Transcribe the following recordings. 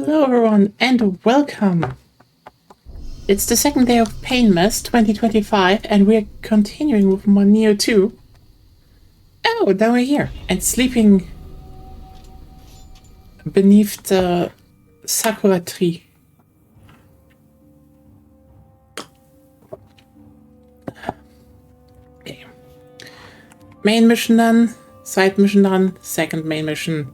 Hello everyone and welcome! It's the second day of Painmas 2025 and we're continuing with more Nioh 2. Oh, now we're here and sleeping beneath the sakura tree. Okay. Main mission done, side mission done, second main mission.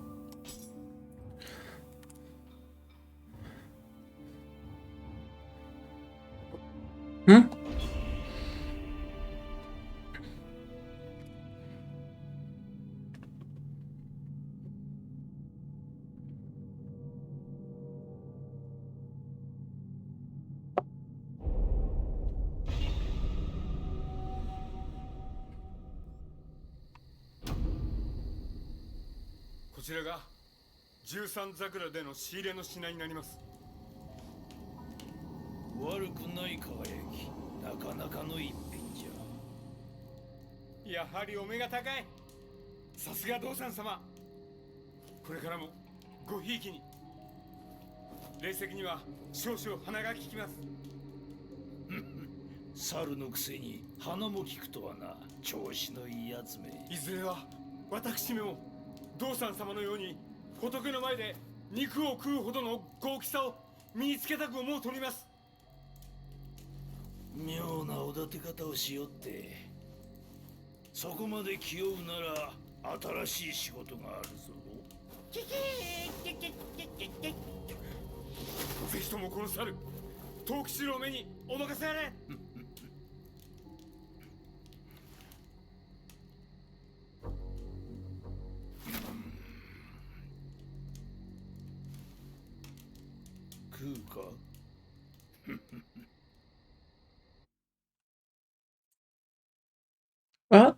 Well,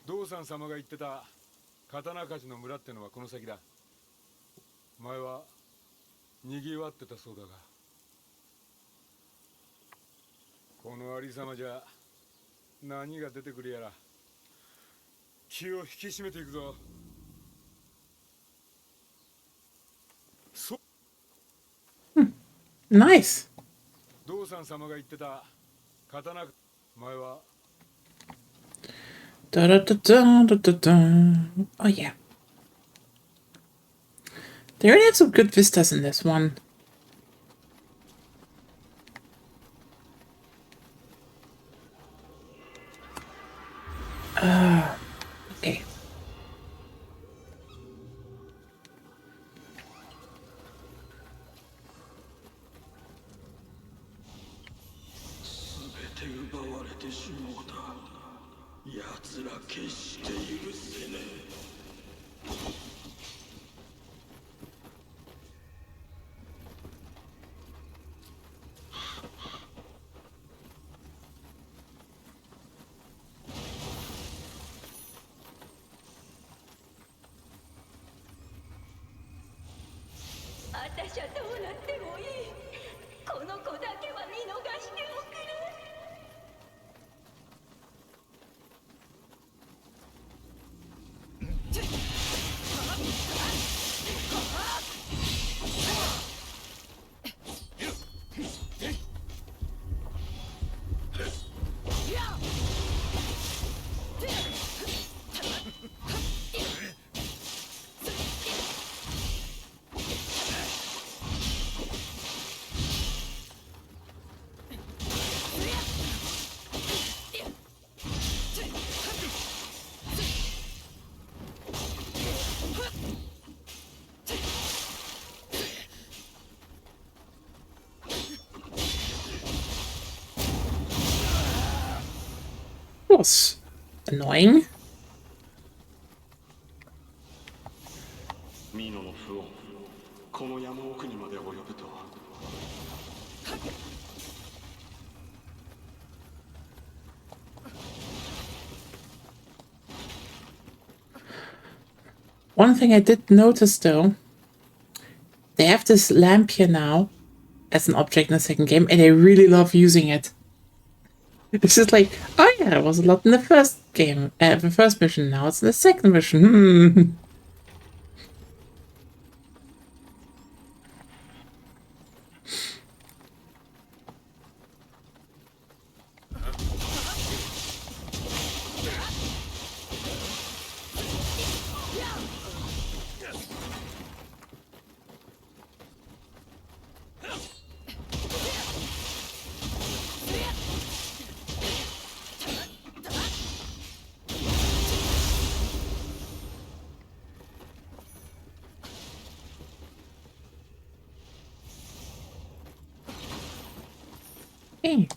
Dosan様が言ってた刀鍛冶の村ってのはこの先だ。前は賑わってたそうだが、このありさまじゃ何が出てくるやら気を引き締めていくぞ。nice. 道山様が言ってた刀、前は Da, da, da, da, da, da, da. Oh yeah. They already had some good vistas in this one. Okay. Was annoying. One thing I did notice though, they have this lamp here now as an object in the second game and I really love using it. This is like, oh yeah, it was a lot in the first game, the first mission. Now it's in the second mission. Hey.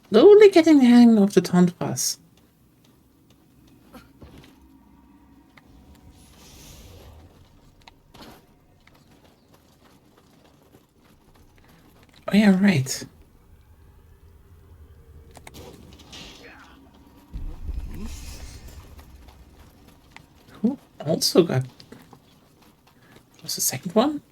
Slowly getting the hang of the taunt pass. Oh yeah, right. Who also got... Was the second one?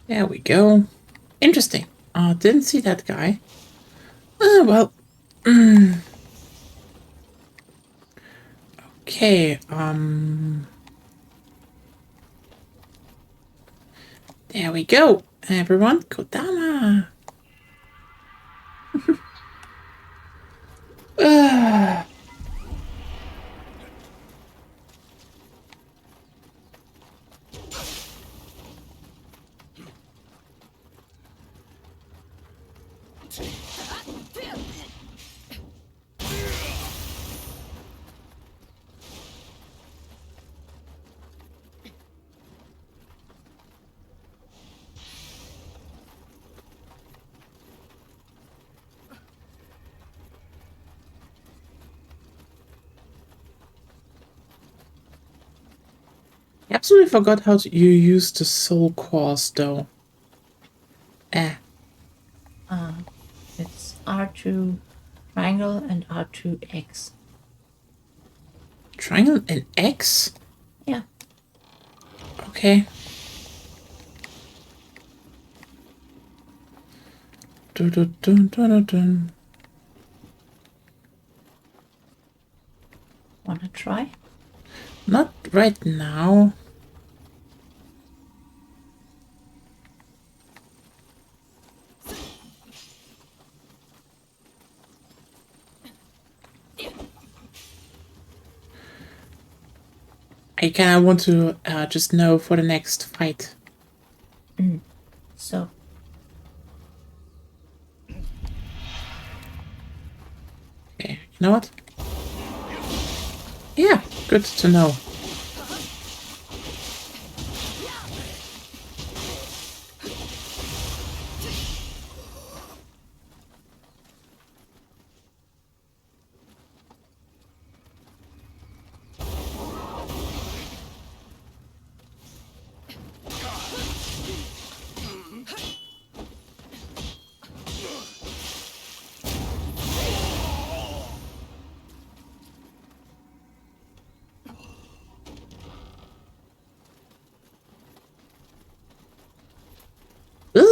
There we go. Interesting. Didn't see that guy. Well. Okay, there we go. Everyone, Kodama. I absolutely forgot how you use the soul cores, though. It's R2 triangle and R2 X. Triangle and X? Yeah. Okay. Dun, dun, dun, dun, dun, dun. Wanna try? Not right now. I kind of want to just know for the next fight. So, Okay, you know what? Yeah, good to know.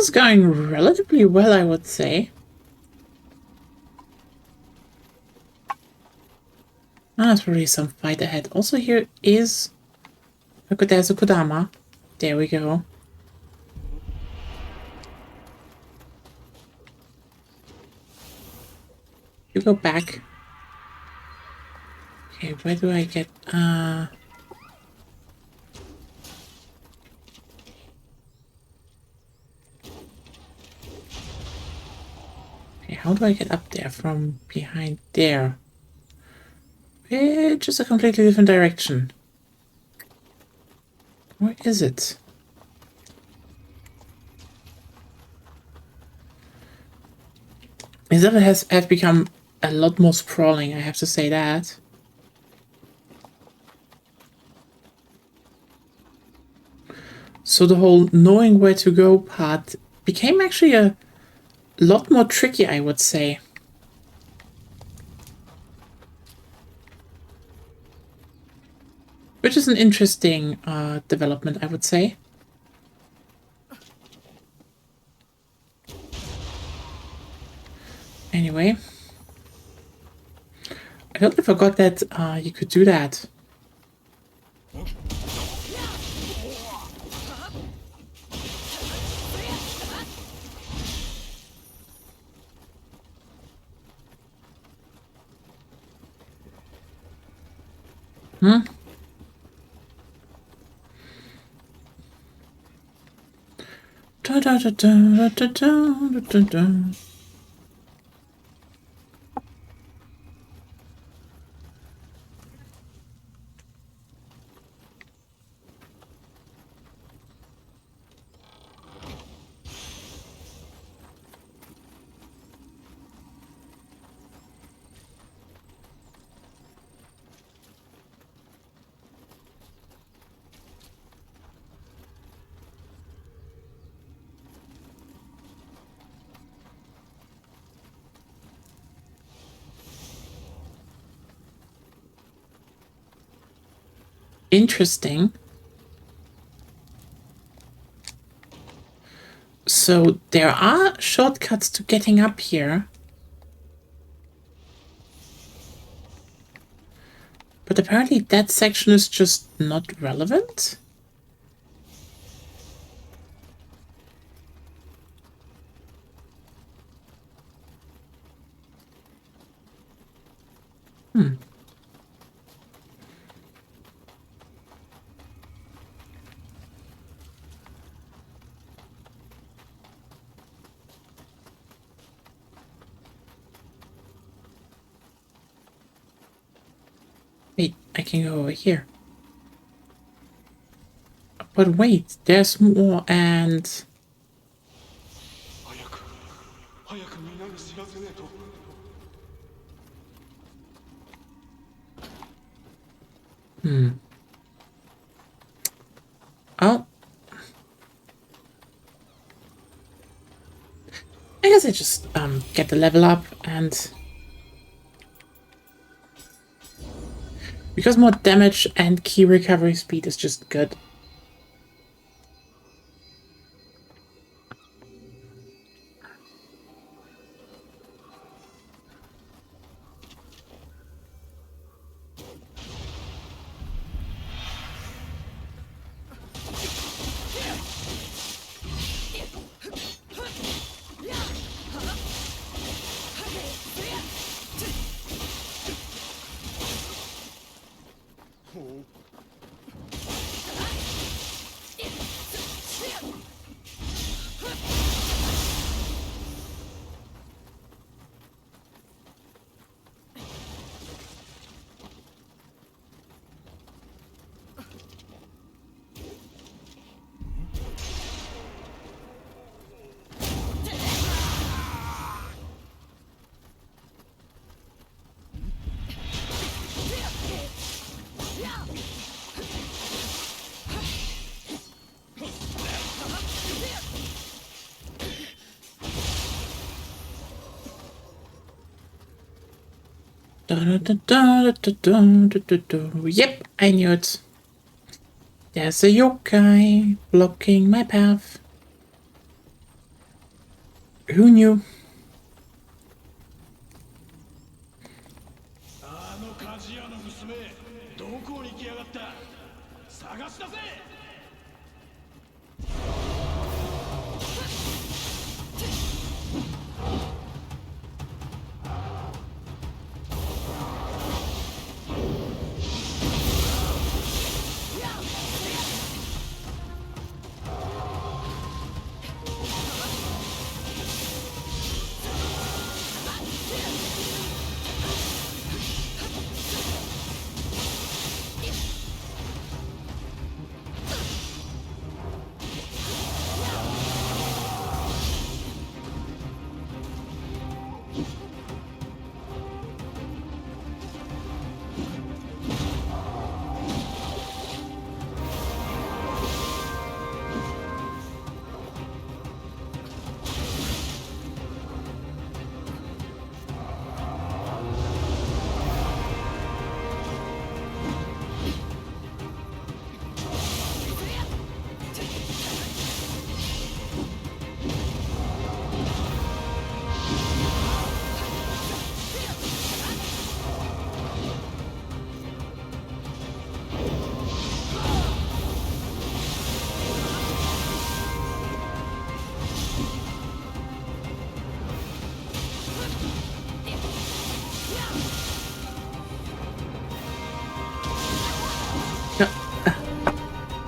is going relatively well, I would say. Ah, there's really some fight ahead. Also, here is... Look, there's a Kodama. There we go. You go back. Okay, where do I get... Okay, how do I get up there from behind there? Which is a completely different direction. Where is it? This level have become a lot more sprawling, I have to say that. So the whole knowing where to go part became actually a lot more tricky, I would say. Which is an interesting development, I would say. Anyway. I totally forgot that you could do that. Hmm? Da, da, da, da, da, da, da, da. Interesting. So there are shortcuts to getting up here. But apparently that section is just not relevant. Wait, I can go over here. But wait, there's more and... Oh. I guess I just get the level up and... Because more damage and key recovery speed is just good. Yep, I knew it. There's a yokai blocking my path. Who knew?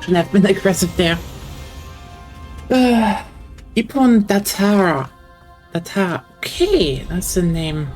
Shouldn't have been aggressive there. Ipon Datara. Datara. Okay, that's the name.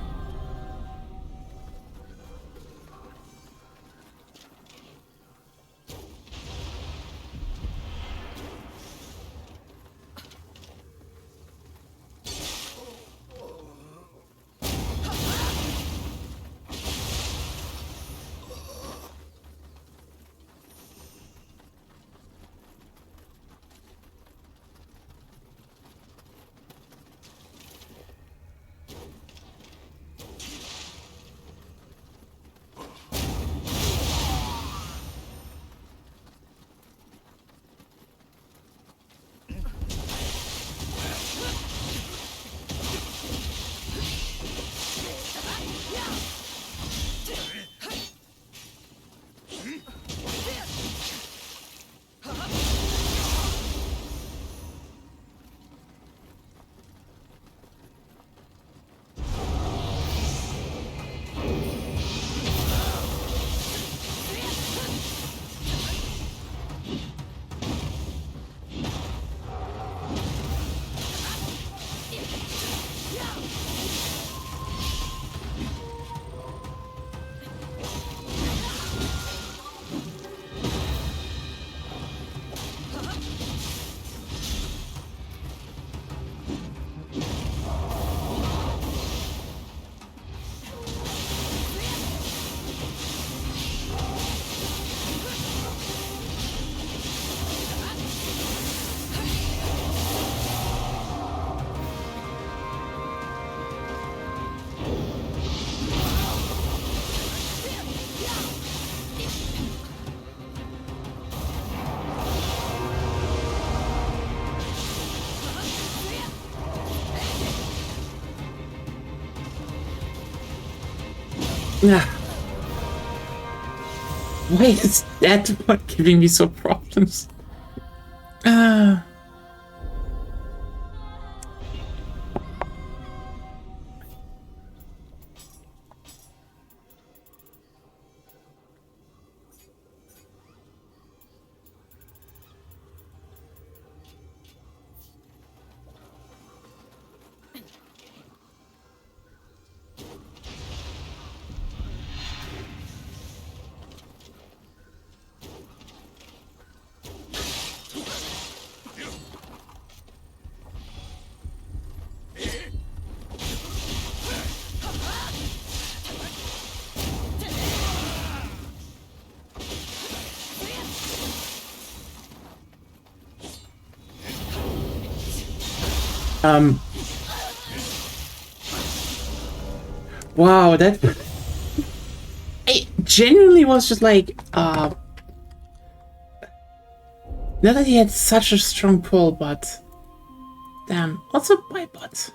Why is that one giving me so problems? Wow, that it genuinely was just like not that he had such a strong pull, but Damn. Also Bipod.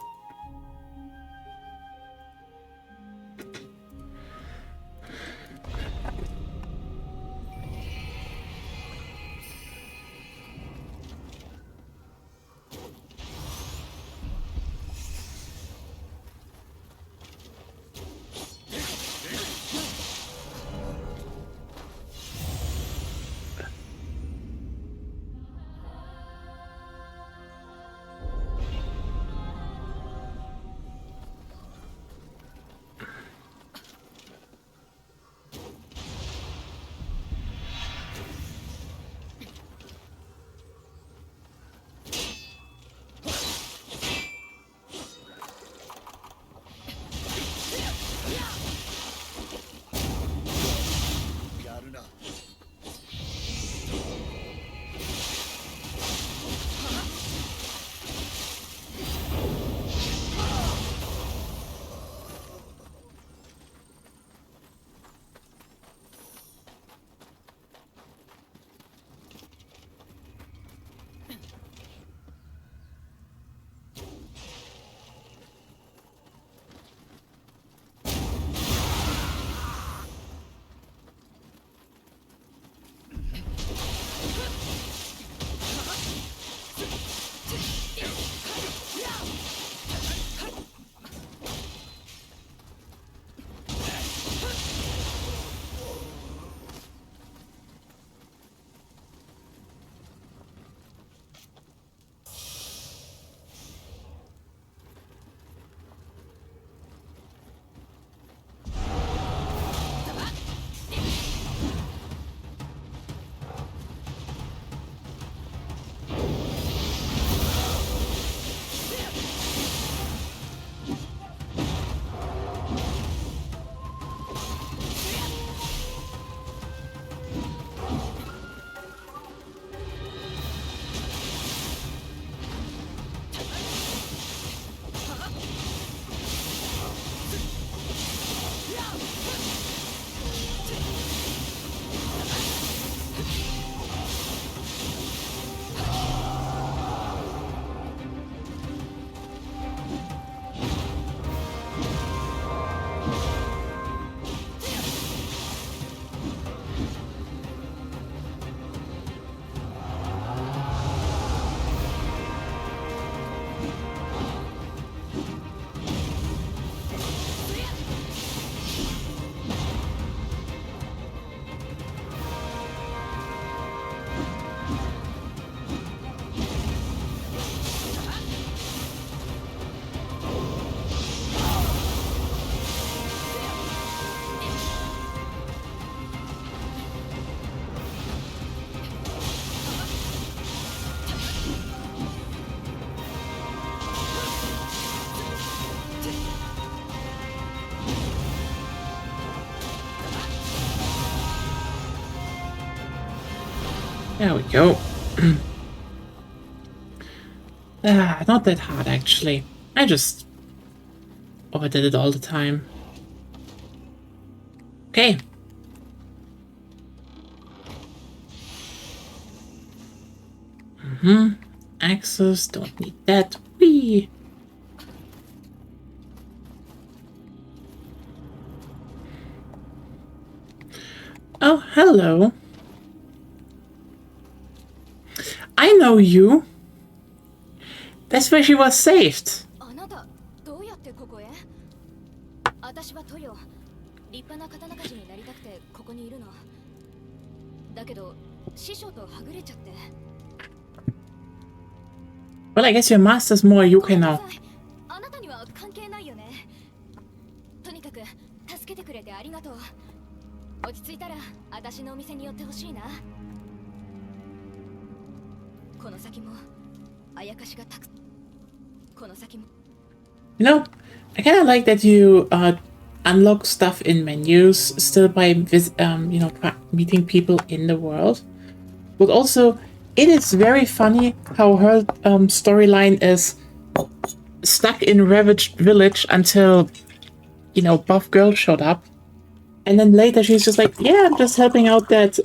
There we go. Not that hard, actually. I just overdid it all the time. Okay. Access, don't need that. Whee! Oh, hello. I know you. That's where she was saved. あなたどうやってここへ？私はトヨ。立派な刀鍛冶になりたくてここにいるの。だけど師匠とはぐれちゃって。Well, I guess your master's more Yukai now. あなたには関係ないよね。とにかく助けてくれてありがとう。落ち着いたら私のお店に寄ってほしいな。この先もあやかしがたく。この先も。You know, I kind of like that you unlock stuff in menus still by meeting people in the world. But also, it is very funny how her storyline is stuck in Ravaged Village until, Buff Girl showed up. And then later she's just like, yeah, I'm just helping out that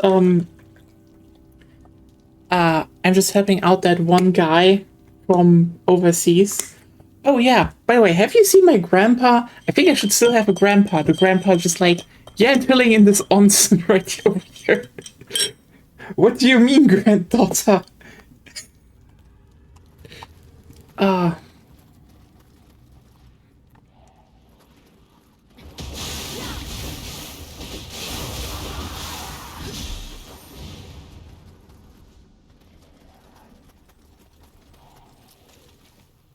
one guy from overseas. Oh yeah, by the way, have you seen my grandpa? I think I should still have a grandpa. The grandpa just like, yeah, chilling in this onsen right over here. What do you mean, granddaughter? Ah.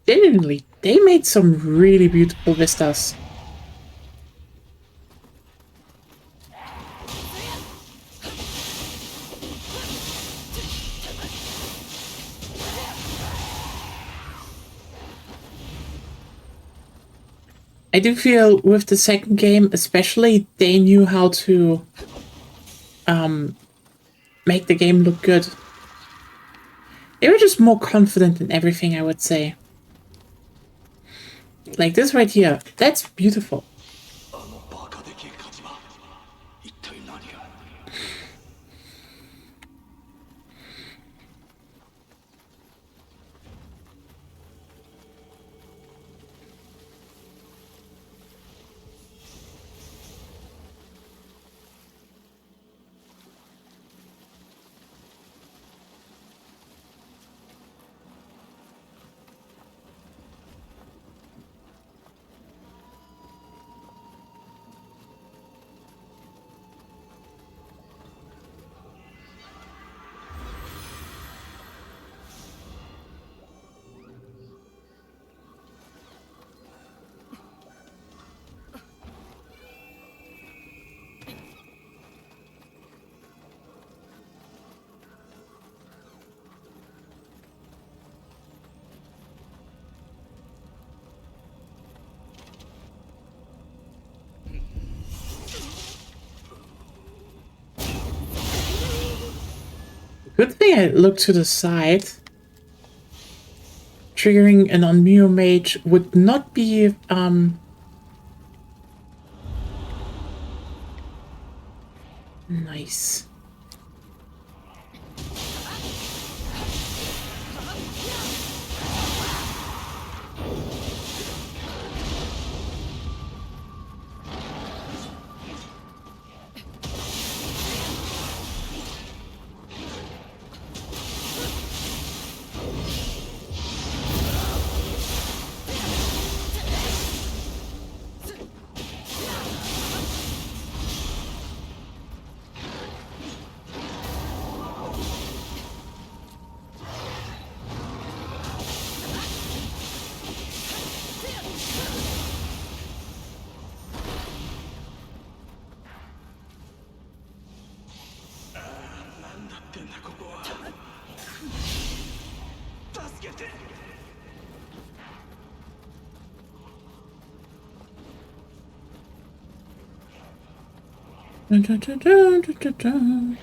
Genuinely, they made some really beautiful vistas. I do feel with the second game, especially, they knew how to make the game look good. They were just more confident in everything, I would say. Like this right here, that's beautiful. Good thing I looked to the side. Triggering an on Nioh mage would not be nice. Dun, dun, dun, dun, dun, dun, dun.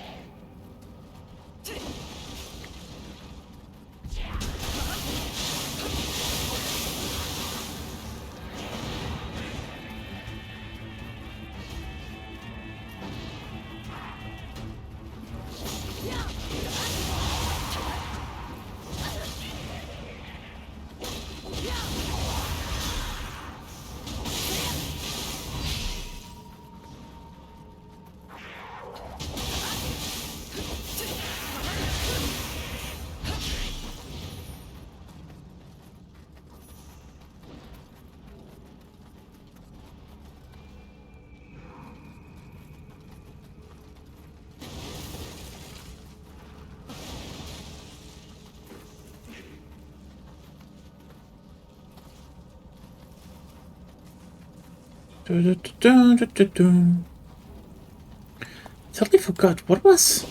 Dun, dun, dun, dun, dun, dun. Totally forgot what was.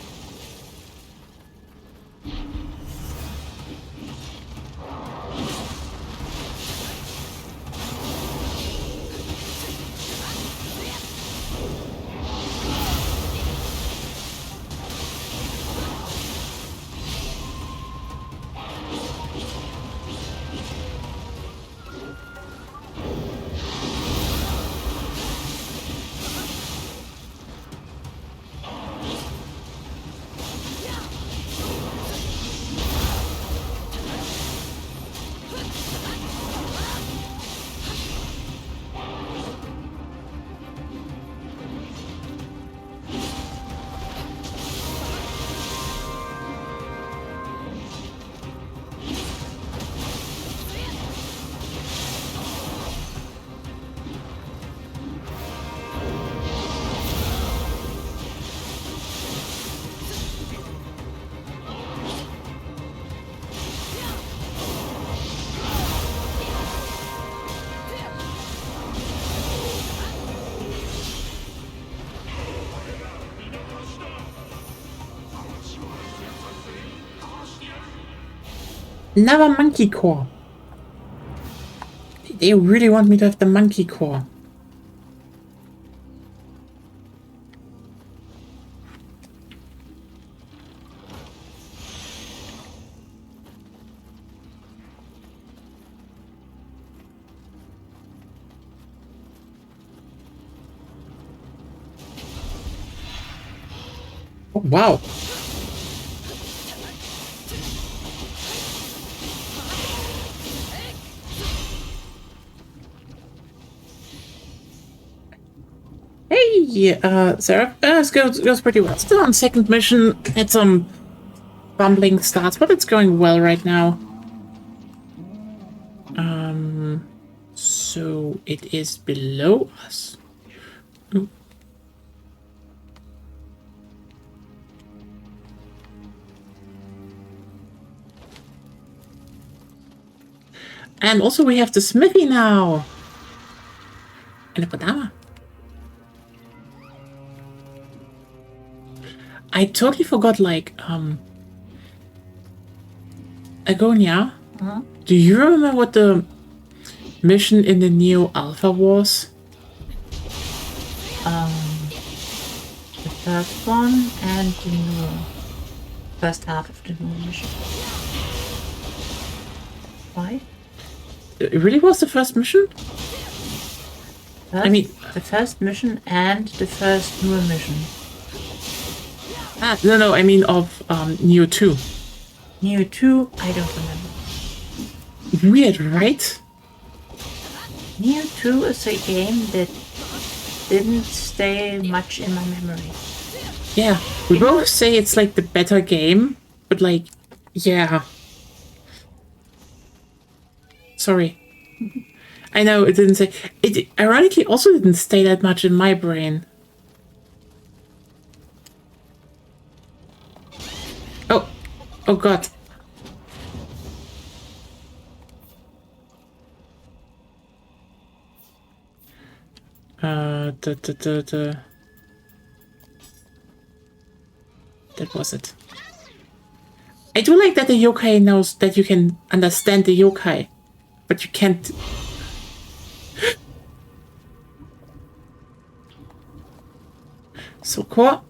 Another monkey core. They really want me to have the monkey core. Oh, wow. Hey, Sarah. It goes pretty well. Still on second mission. Had some bumbling starts, but it's going well right now. So it is below us. Ooh. And also we have the smithy now. And a Kodama. I totally forgot, like, Agonia. Do you remember what the mission in the Nioh Alpha was? The first one and the new first half of the new mission. Why? It really was the first mission? I mean, the first mission and the first new mission. No, I mean of Nioh 2. Nioh 2, I don't remember. Weird, right? Nioh 2 is a game that didn't stay much in my memory. Yeah, we both say it's like the better game, but like, yeah. Sorry. I know it didn't say. It ironically also didn't stay that much in my brain. Oh god. That was it. I do like that the yokai knows that you can understand the yokai, but you can't. So cool.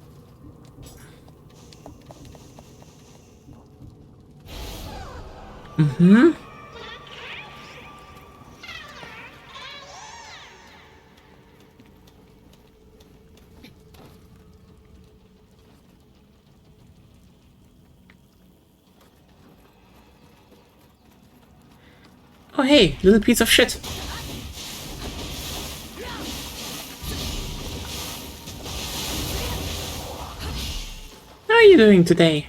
Oh hey, little piece of shit. How are you doing today?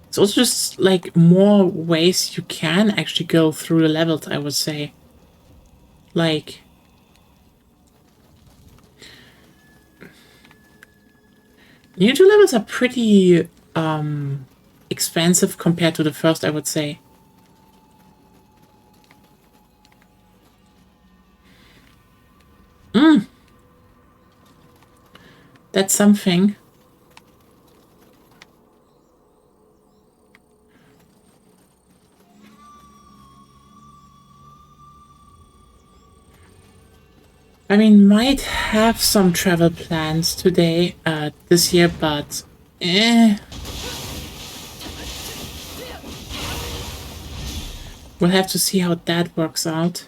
It's also just like more ways you can actually go through the levels, I would say. Like, Nioh 2 levels are pretty expansive compared to the first, I would say. That's something. I mean, might have some travel plans today, this year, but we'll have to see how that works out.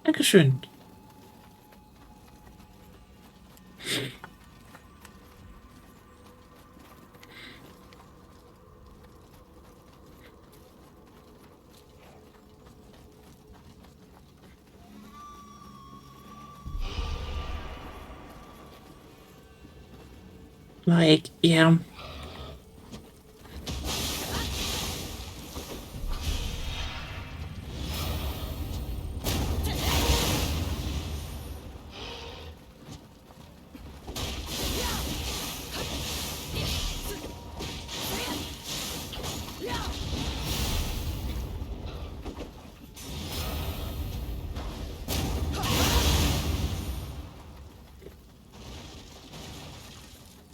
Dankeschön. Like, yeah.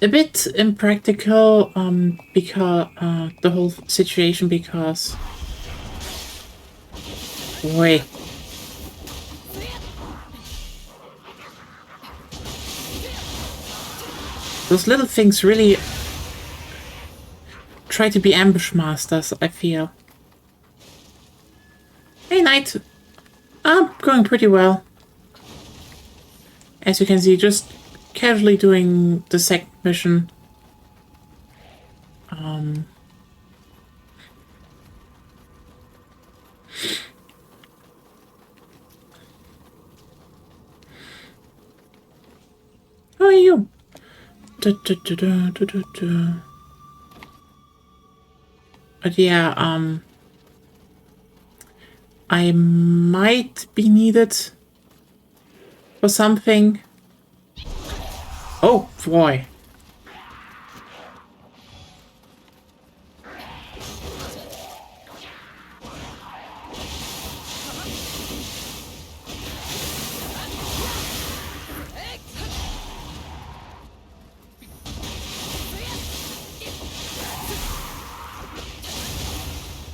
A bit impractical, because the whole situation, because wait, those little things really try to be ambush masters, I feel. Hey, Knight. Going pretty well. As you can see, just casually doing the second mission. How are you? But yeah, I might be needed for something. Oh boy.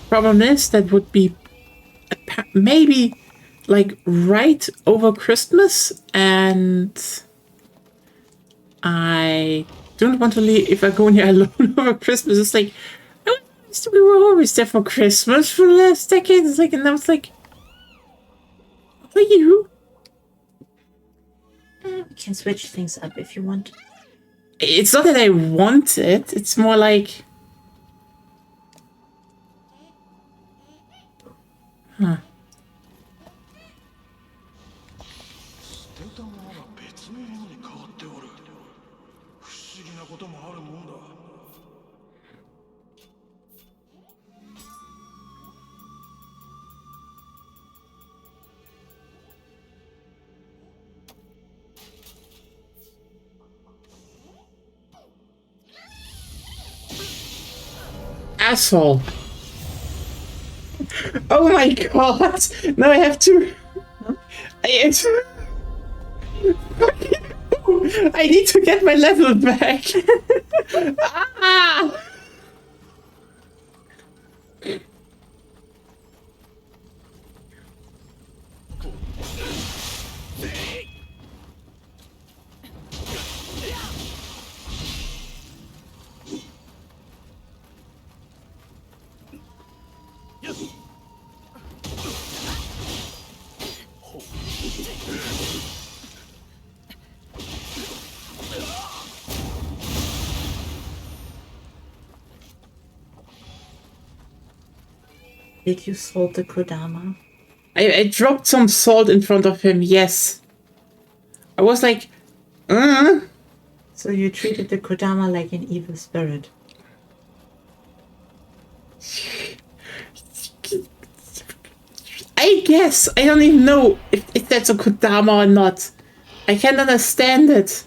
Problem is, that would be maybe like right over Christmas, and I don't want to leave if I go in here alone over Christmas. It's like, we were always there for Christmas for the last decade. It's like, and I was like, for you? We can switch things up if you want. It's not that I want it. It's more like, huh. Asshole. Oh my god. Now I have to. I need to get my level back. Ah! Did you salt the Kodama? I dropped some salt in front of him, yes. I was like, So you treated the Kodama like an evil spirit. I guess. I don't even know if that's a Kodama or not. I can't understand it.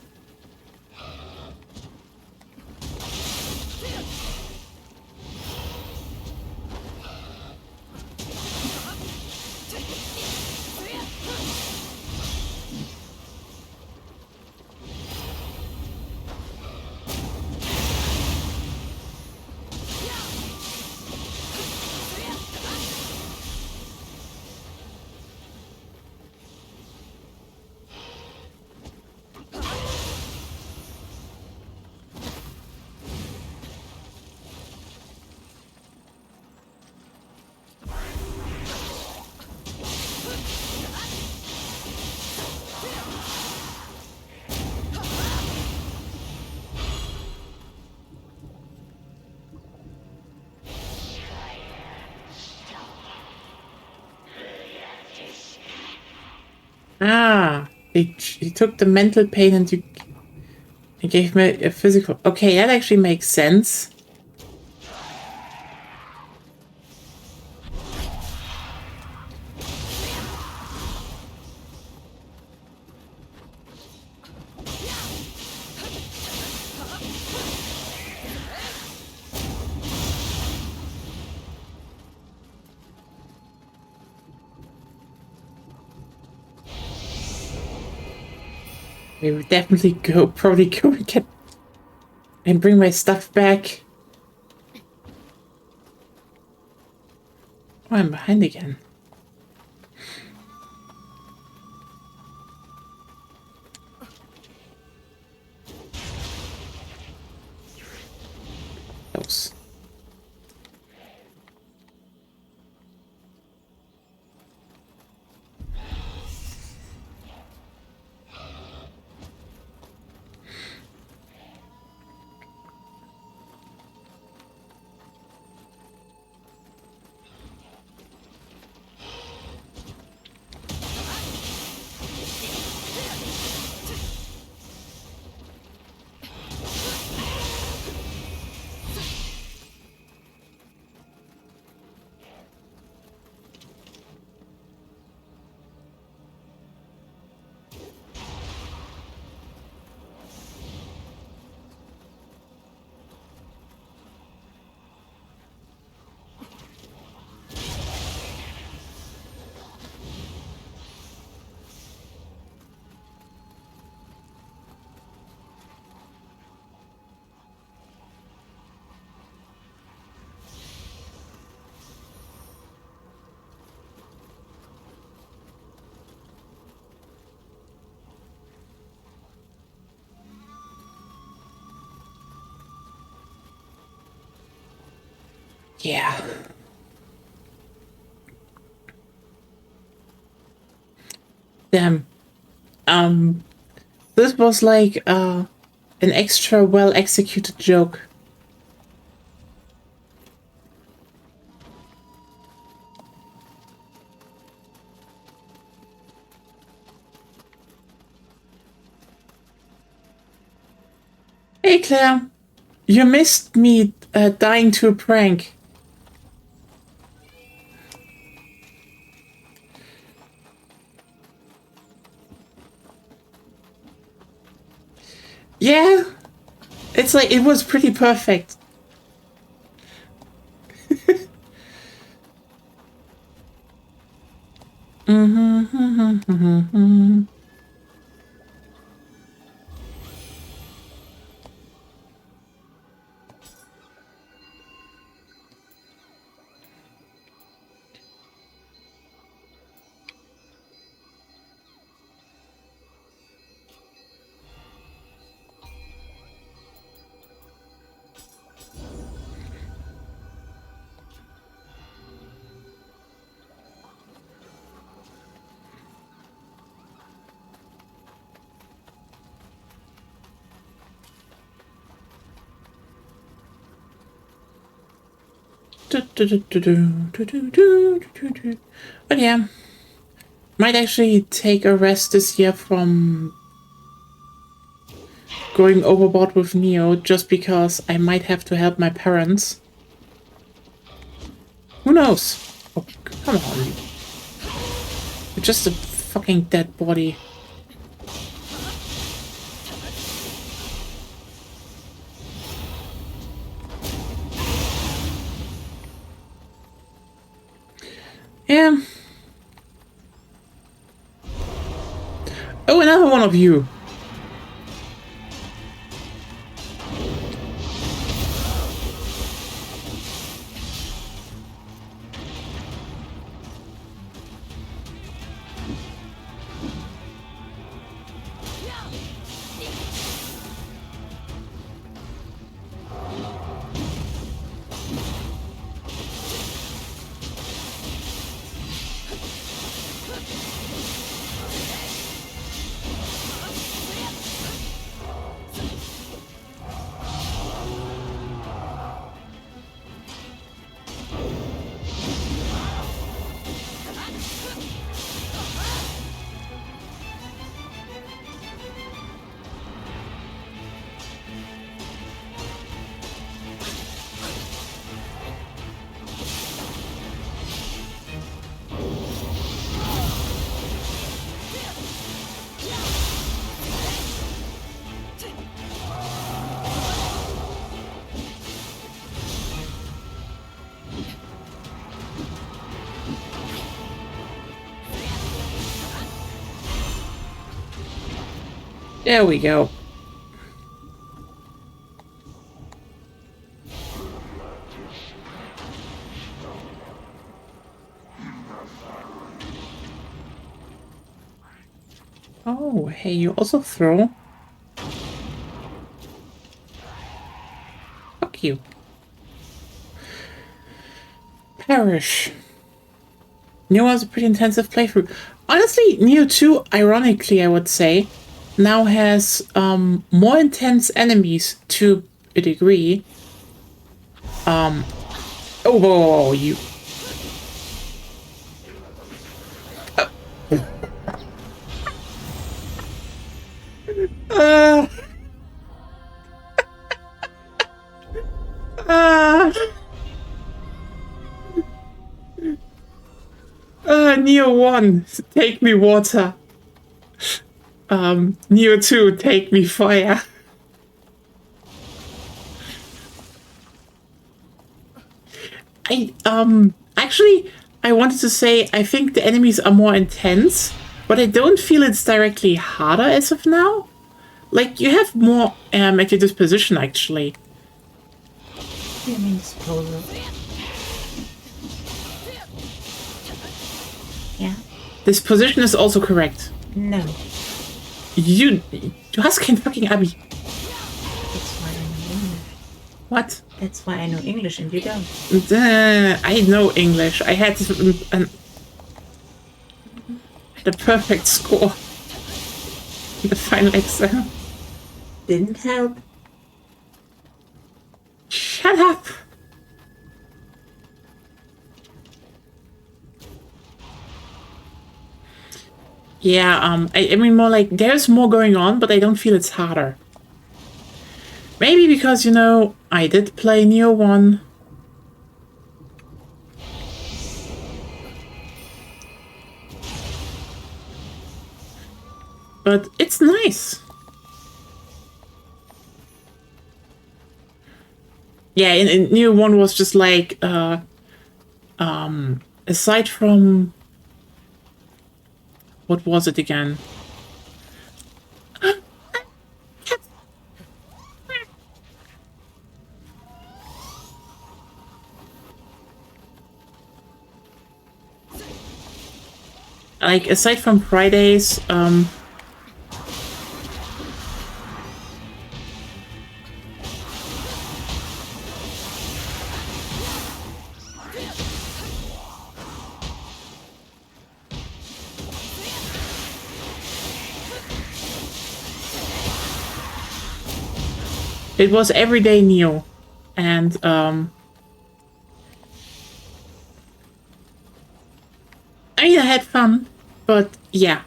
Ah, he took the mental pain and he gave me a physical. Okay, that actually makes sense. We would definitely probably go and get and bring my stuff back. Oh, I'm behind again. Close. Yeah. Damn. This was like an extra well executed joke. Hey Claire, you missed me dying to a prank. Yeah, it's like it was pretty perfect. But yeah, might actually take a rest this year from going overboard with Nioh, just because I might have to help my parents. Who knows? Oh, come on. You're just a fucking dead body. Yeah. Oh, another one of you. There we go. Oh, hey, you also throw? Fuck you. Perish. Nioh was a pretty intensive playthrough. Honestly, Nioh 2, ironically, I would say, now has more intense enemies to a degree. Oh, whoa, whoa, whoa, you. Uh, uh, Nioh 1, take me water. Nioh 2, take me fire. Actually, I wanted to say I think the enemies are more intense, but I don't feel it's directly harder as of now. Like, you have more at your disposition, actually. What do you mean disposal? Yeah? Disposition is also correct. No. You hast kein fucking Abi. That's why I know English. What? That's why I know English and you don't. I know English. I had the perfect score in the final exam. Didn't help. Shut up. Yeah, I mean more like there's more going on, but I don't feel it's harder. Maybe because, you know, I did play Nioh 1. But it's nice. Yeah, in Nioh 1 was just like, aside from... What was it again? Like, aside from Fridays, it was everyday Nioh. And, I mean, I had fun, but yeah.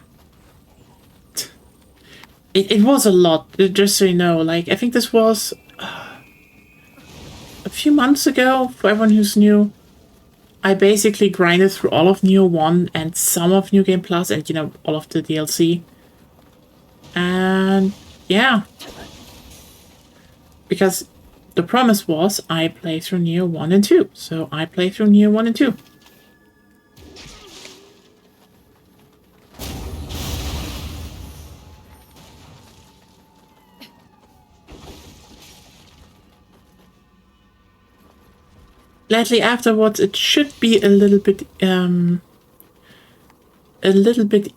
It was a lot, just so you know. Like, I think this was a few months ago, for everyone who's new. I basically grinded through all of Nioh 1 and some of New Game Plus and, you know, all of the DLC. And yeah. Because the promise was I play through Nioh 1 and 2. So I play through Nioh 1 and 2. Lately afterwards it should be a little bit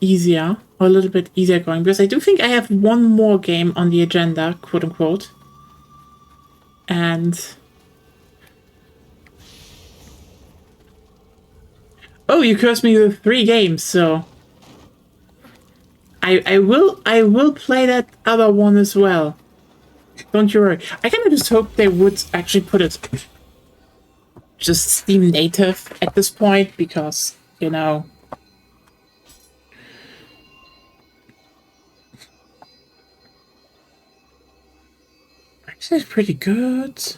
easier, or a little bit easier going, because I do think I have one more game on the agenda, quote unquote. And oh, you cursed me with 3 games, so I will play that other one as well. Don't you worry. I kind of just hope they would actually put it just Steam native at this point, because, you know, actually it's pretty good.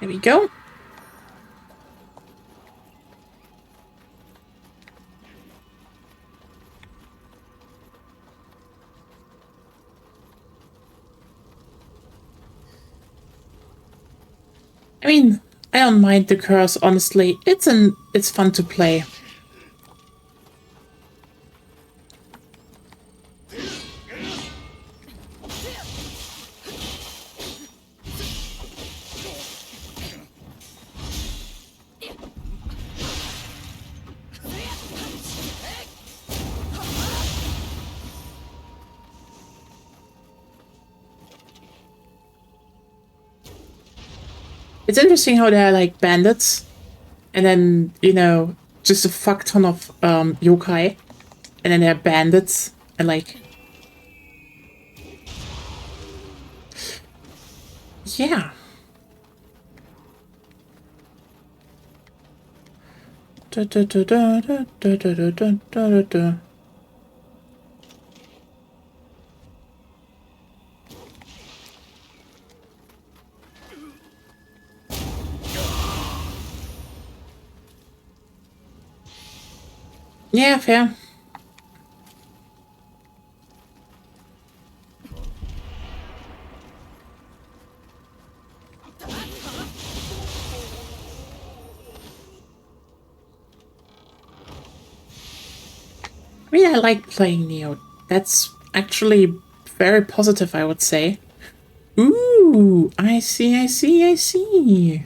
There we go. I mean, I don't mind the curse, honestly. It's fun to play. It's interesting how they're like bandits, and then, you know, just a fuck ton of yokai, and then they're bandits, and like... Yeah. Da, da, da, da, da, da, da, da, da, da. Yeah, fair. I mean, I like playing Nioh. That's actually very positive, I would say. Ooh, I see, I see, I see.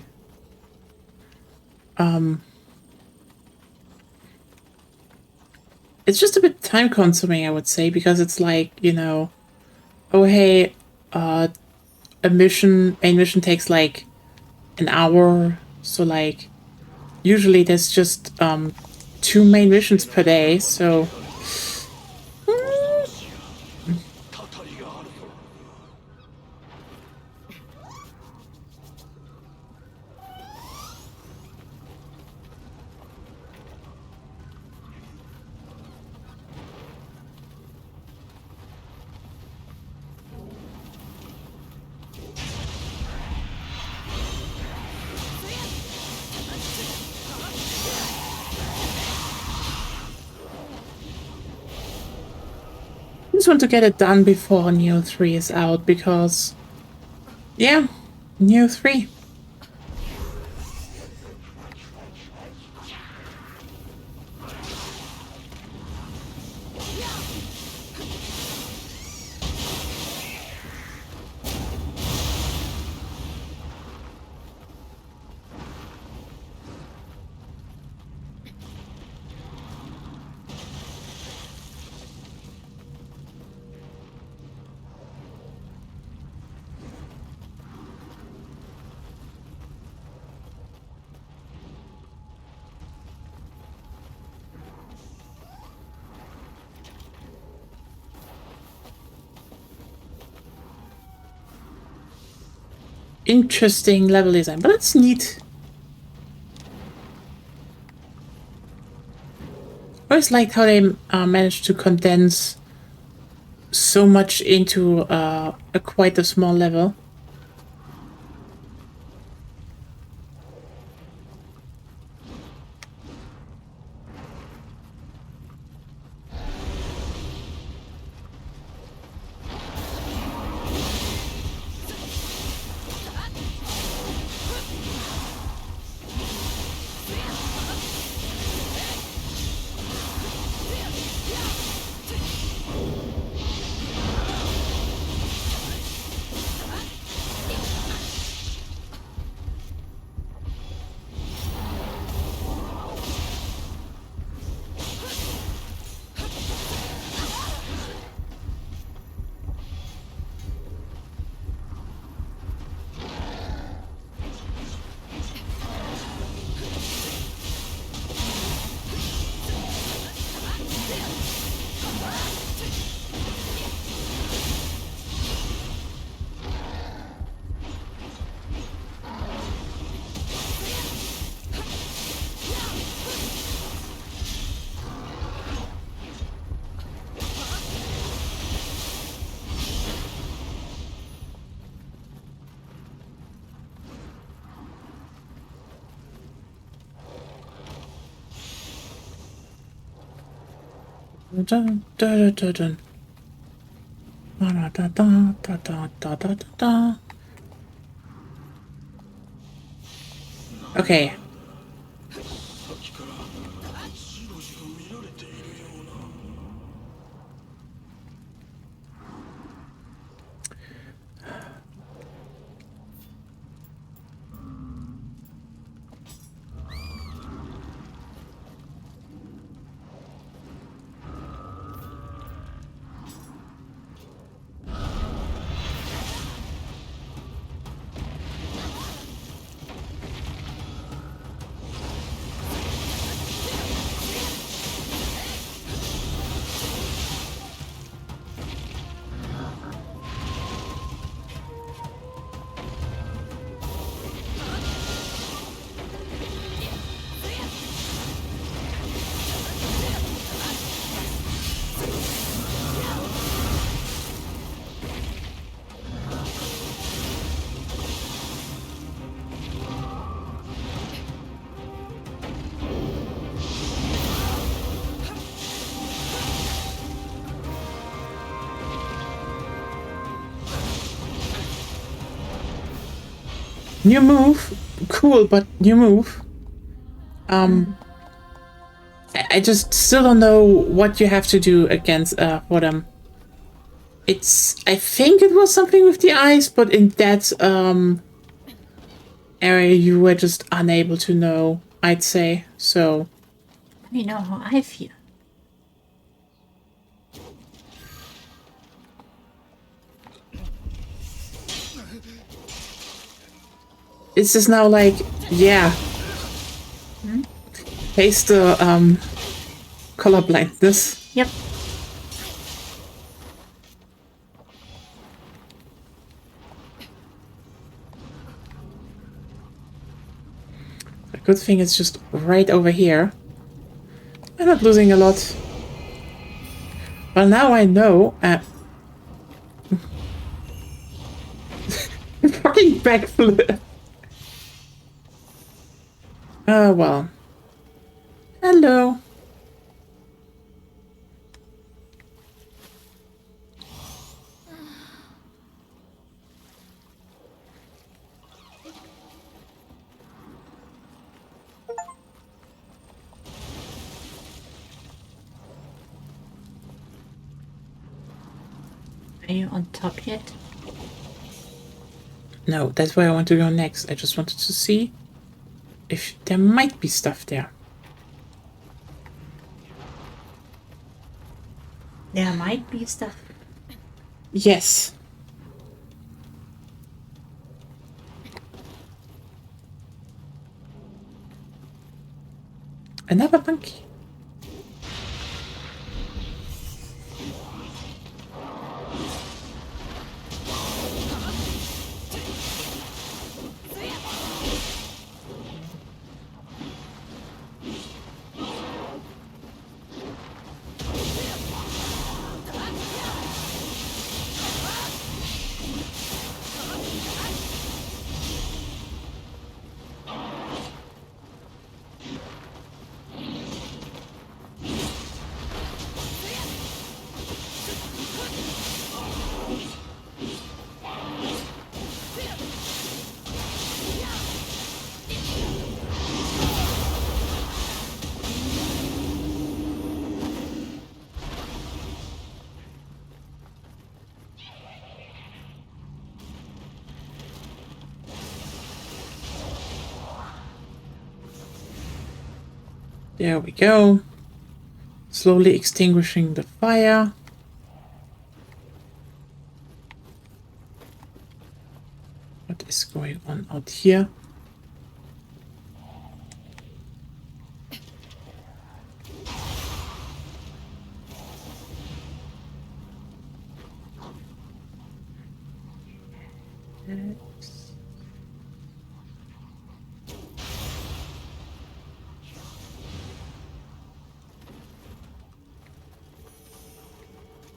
It's just a bit time consuming, I would say, because it's like, you know, oh hey, a main mission takes like an hour, so like usually there's just 2 main missions per day, so I just want to get it done before Nioh 3 is out, because yeah, Nioh 3. Interesting level design, but it's neat. I always liked how they managed to condense so much into a quite a small level. Dun, dun, dun, dun. Da, da, da, da, da, da, da, da. Okay. New move. Cool, but new move. I just still don't know what you have to do against for them. I think it was something with the eyes, but in that area you were just unable to know, I'd say. So You know how I feel. it's just now like, yeah. Face the color blindness. Yep. The good thing is just right over here. I'm not losing a lot. Well, now I know. Fucking backflip. Oh, well. Hello. Are you on top yet? No, that's where I want to go next. I just wanted to see if there might be stuff there. There might be stuff. Yes. Another monkey. There we go. Slowly extinguishing the fire. What is going on out here?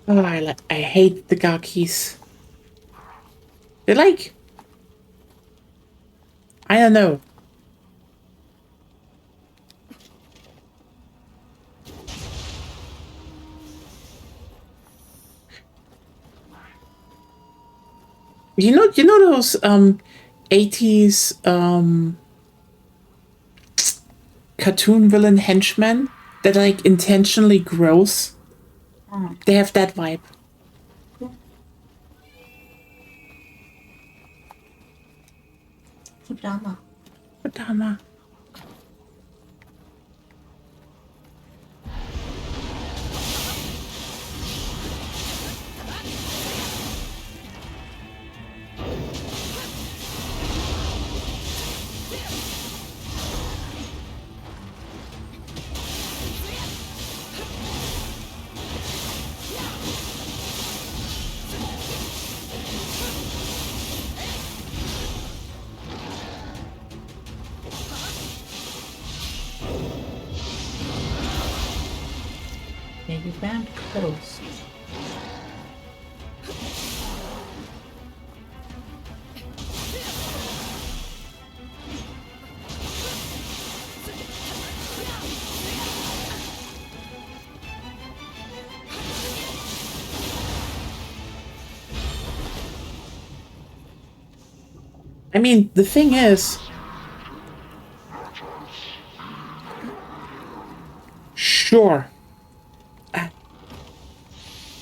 Oh, I hate the Garkeys. They're like, I don't know. You know those 80s cartoon villain henchmen that are like intentionally gross? Oh. They have that vibe. Fudama. Kodama. Yeah, you weren't close. I mean, the thing is, sure.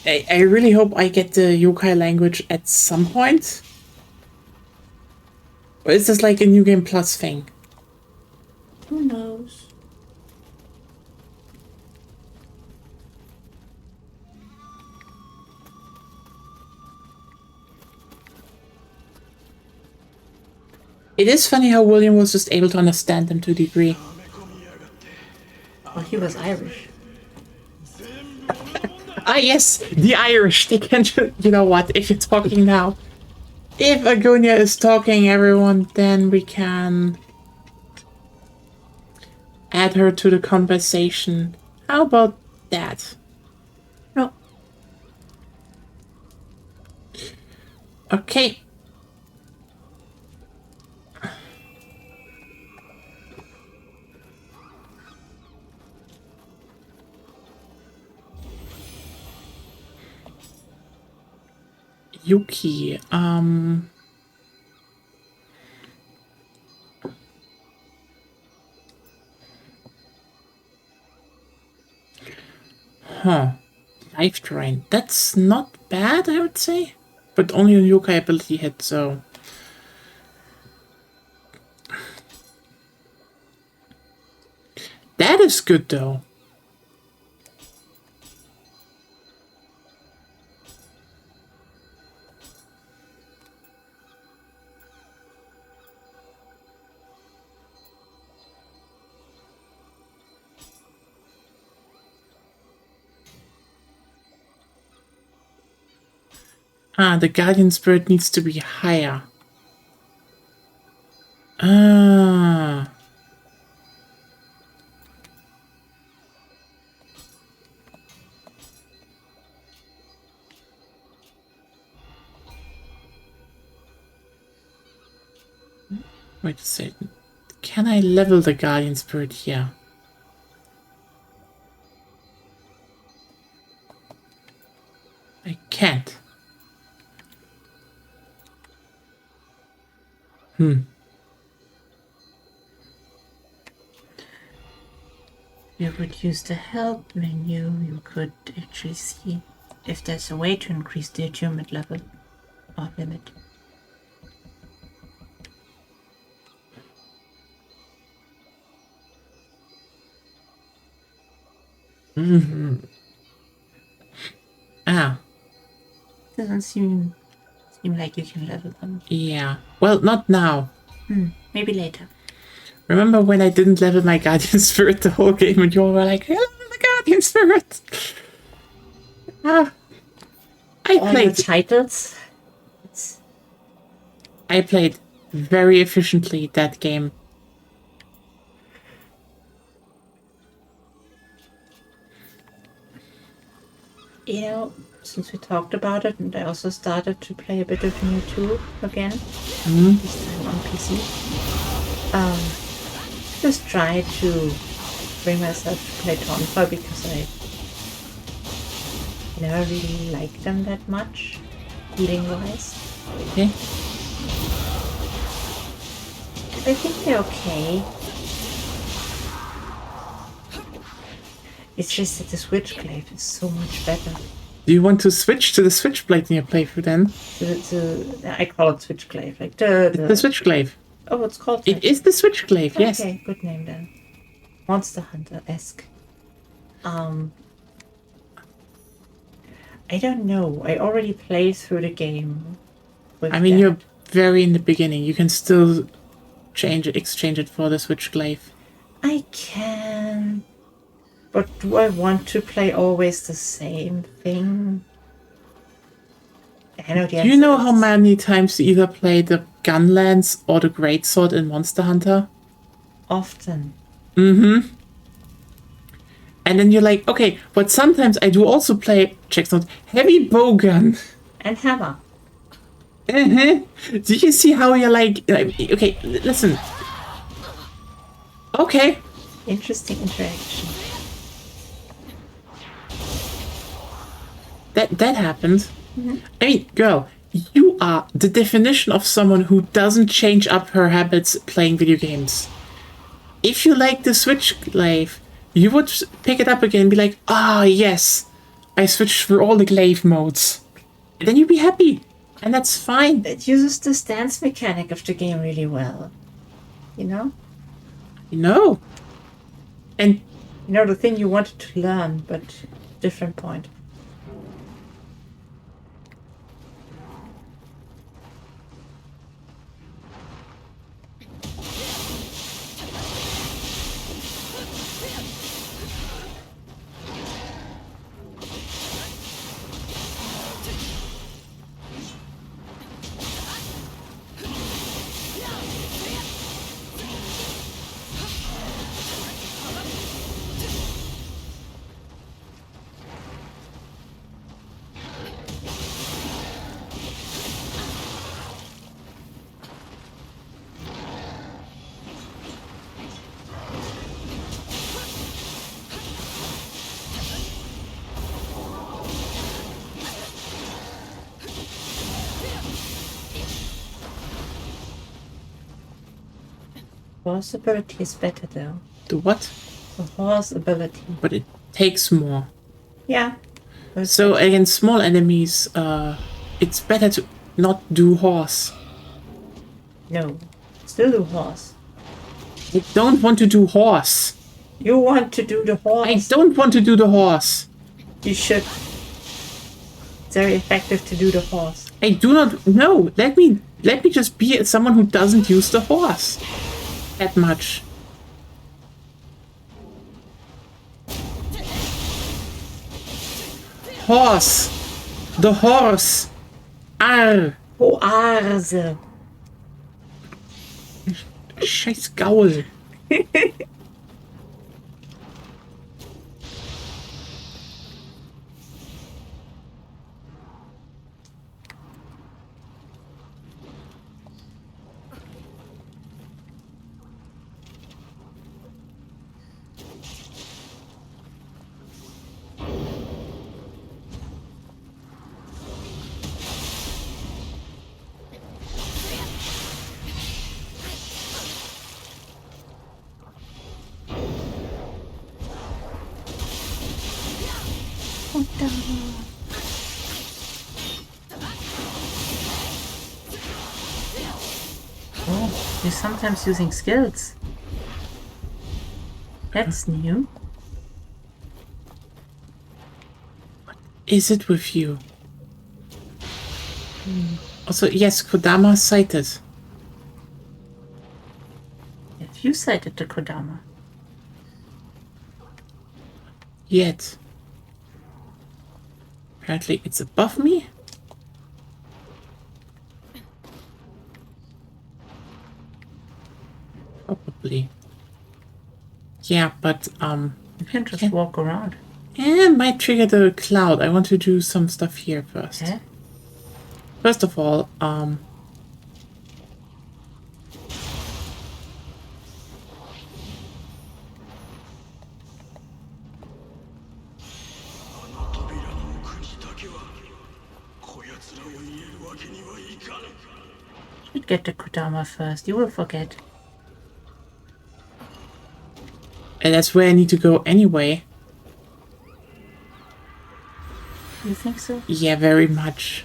I really hope I get the yokai language at some point. Or is this like a New Game Plus thing? Who knows? It is funny how William was just able to understand them to a degree. Well, he was Irish. Ah, yes, the Irish. They can. You know what? If you're talking now, if Agonia is talking, everyone, then we can add her to the conversation. How about that? No. Okay. Yuki, Huh. Life drain. That's not bad, I would say. But only on yokai ability hit, so. That is good, though. Ah, the guardian spirit needs to be higher. Ah. Wait a second. Can I level the guardian spirit here? I can't. You would use the help menu. You could actually see if there's a way to increase the attunement level or limit. Ah, Doesn't seem like you can level them. yeah. Well, not now. Maybe later. Remember when I didn't level my guardian spirit the whole game and you all were like, level the guardian spirit? Ah. I All the played. titles. I played very efficiently that game. You know, since we talked about it, and I also started to play a bit of Nioh 2 again, this time on PC. Just try to bring myself to play Tonfa because I never really liked them that much, healing wise. Okay. I think they're okay. It's just that the Switchblade is so much better. Do you want to switch to the Switchblade in your playthrough then? I call it Switchblade. Like It's the Switchglaive. Oh, it's called It is the Switchglaive, yes. Okay, good name then. Monster Hunter-esque. I don't know. I already played through the game. I mean, you're very in the beginning. You can still exchange it for the Switchglaive. I can. But do I want to play always the same thing? I know the answer. Do you know how many times you either play the Gunlance or the Greatsword in Monster Hunter? Often. Mm-hmm. And then you're like, okay, but sometimes I do also play, check note, heavy bowgun. And hammer. Mm-hmm. Do you see how you're like, okay, listen. Okay. Interesting interaction. That happened. Mm-hmm. I mean, girl, you are the definition of someone who doesn't change up her habits playing video games. If you like the Switchglaive, you would pick it up again and be like, ah, yes, I switched through all the glaive modes. And then you'd be happy. And that's fine. It uses the stance mechanic of the game really well. You know? No. And you know, the thing you wanted to learn, but different point. Horse ability is better though. the what? The horse ability. But it takes more. Yeah. So against small enemies, it's better to not do horse. No. Still do horse. I don't want to do horse. You want to do the horse. I don't want to do the horse. You should. It's very effective to do the horse. I do not. No, let me just be someone who doesn't use the horse that much. Horse. The horse. Arr. Horse. Scheiß Gaul. Oh, you're sometimes using skills. That's new. What is it with you? Also, yes, Kodama sighted. Have you sighted the Kodama? Yet. Apparently it's above me? Probably. Yeah, but, You can just walk around. it might trigger the cloud. I want to do some stuff here first. Okay. First of all, Should get the Kodama first. You will forget. And that's where I need to go anyway. You think so? Yeah, very much.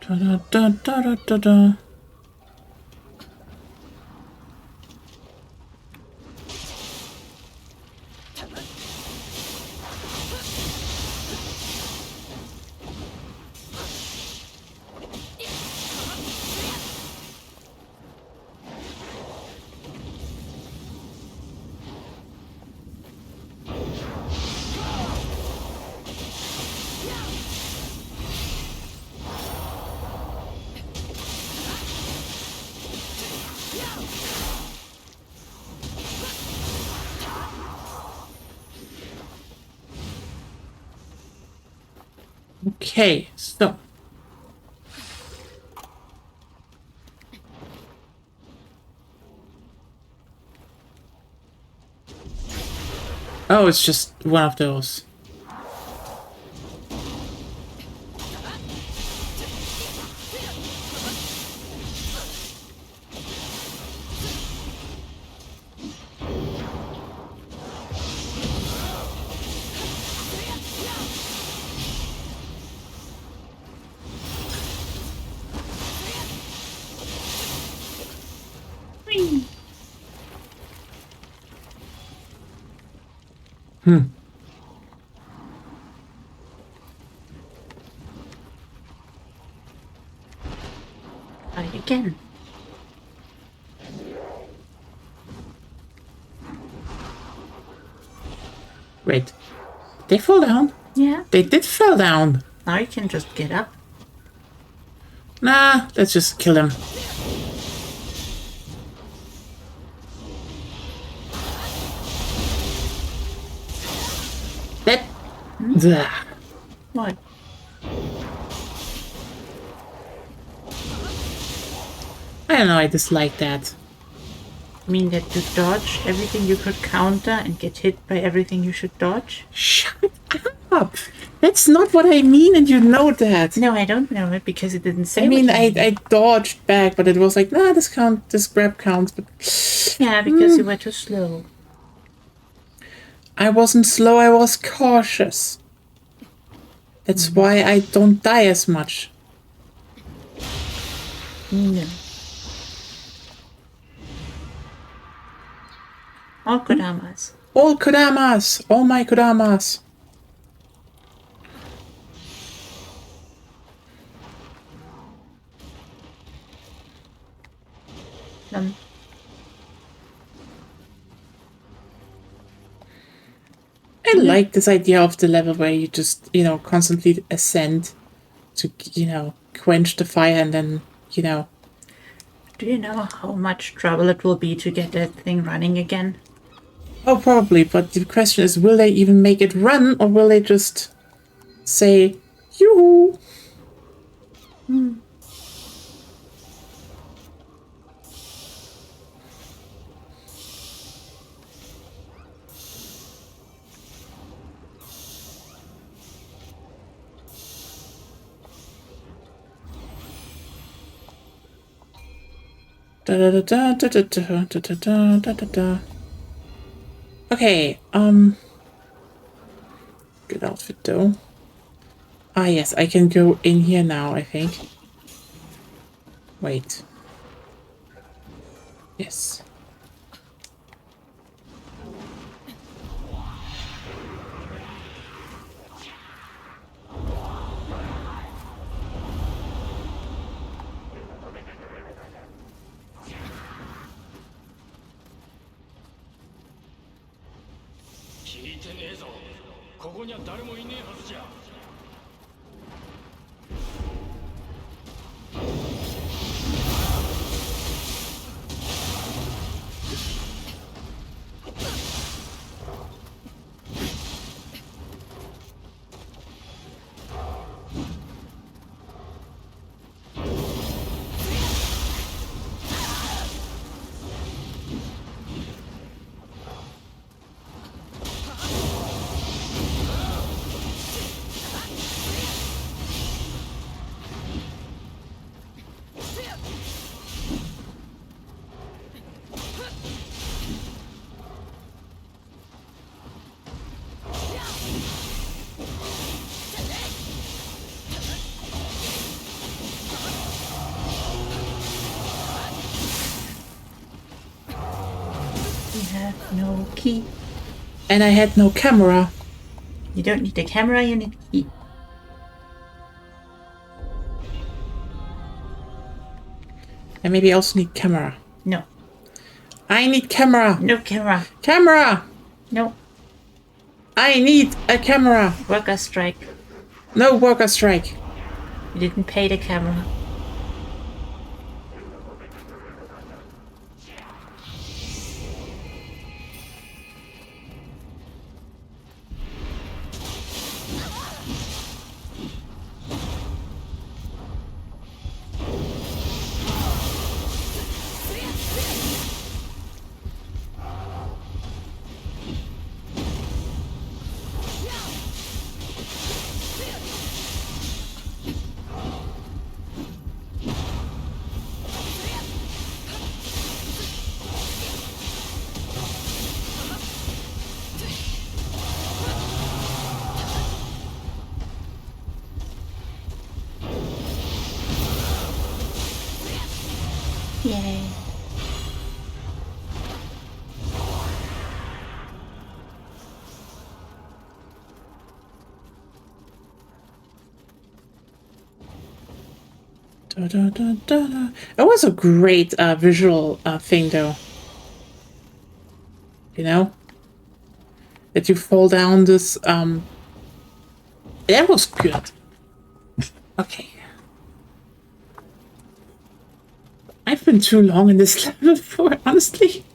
Da da da da da da da. Okay, so. Oh, it's just one of those. Try again. Wait. They fall down? Yeah. They did fall down. Now you can just get up. Nah, let's just kill them. That. Ugh. What? I don't know, I dislike that. You mean that you dodge everything you could counter and get hit by everything you should dodge? Shut up! That's not what I mean, and you know that. No, I don't know it because it didn't say. I mean, what you I dodged back, but it was like, nah, this grab counts. But Yeah, because you were too slow. I wasn't slow, I was cautious. That's why I don't die as much. No. All Kodamas. All Kodamas! All my Kodamas! I like this idea of the level where you just, constantly ascend to, quench the fire and then, Do you know how much trouble it will be to get that thing running again? Oh, probably, but the question is, will they even make it run, or will they just say, yoo-hoo? Da da da da da da da da da da da da. Okay, good outfit though. Ah yes, I can go in here now, I think. Wait. Yes. have no key. And I had no camera. You don't need a camera, you need a key. And maybe I also need camera. No. I need camera. No camera. Camera! No. I need a camera. Worker strike. No worker strike. You didn't pay the camera. Yay. Da, da, da, da, da. It was a great visual thing, though. You know? That you fall down this... That was good. Okay. I've been too long in this level for, honestly.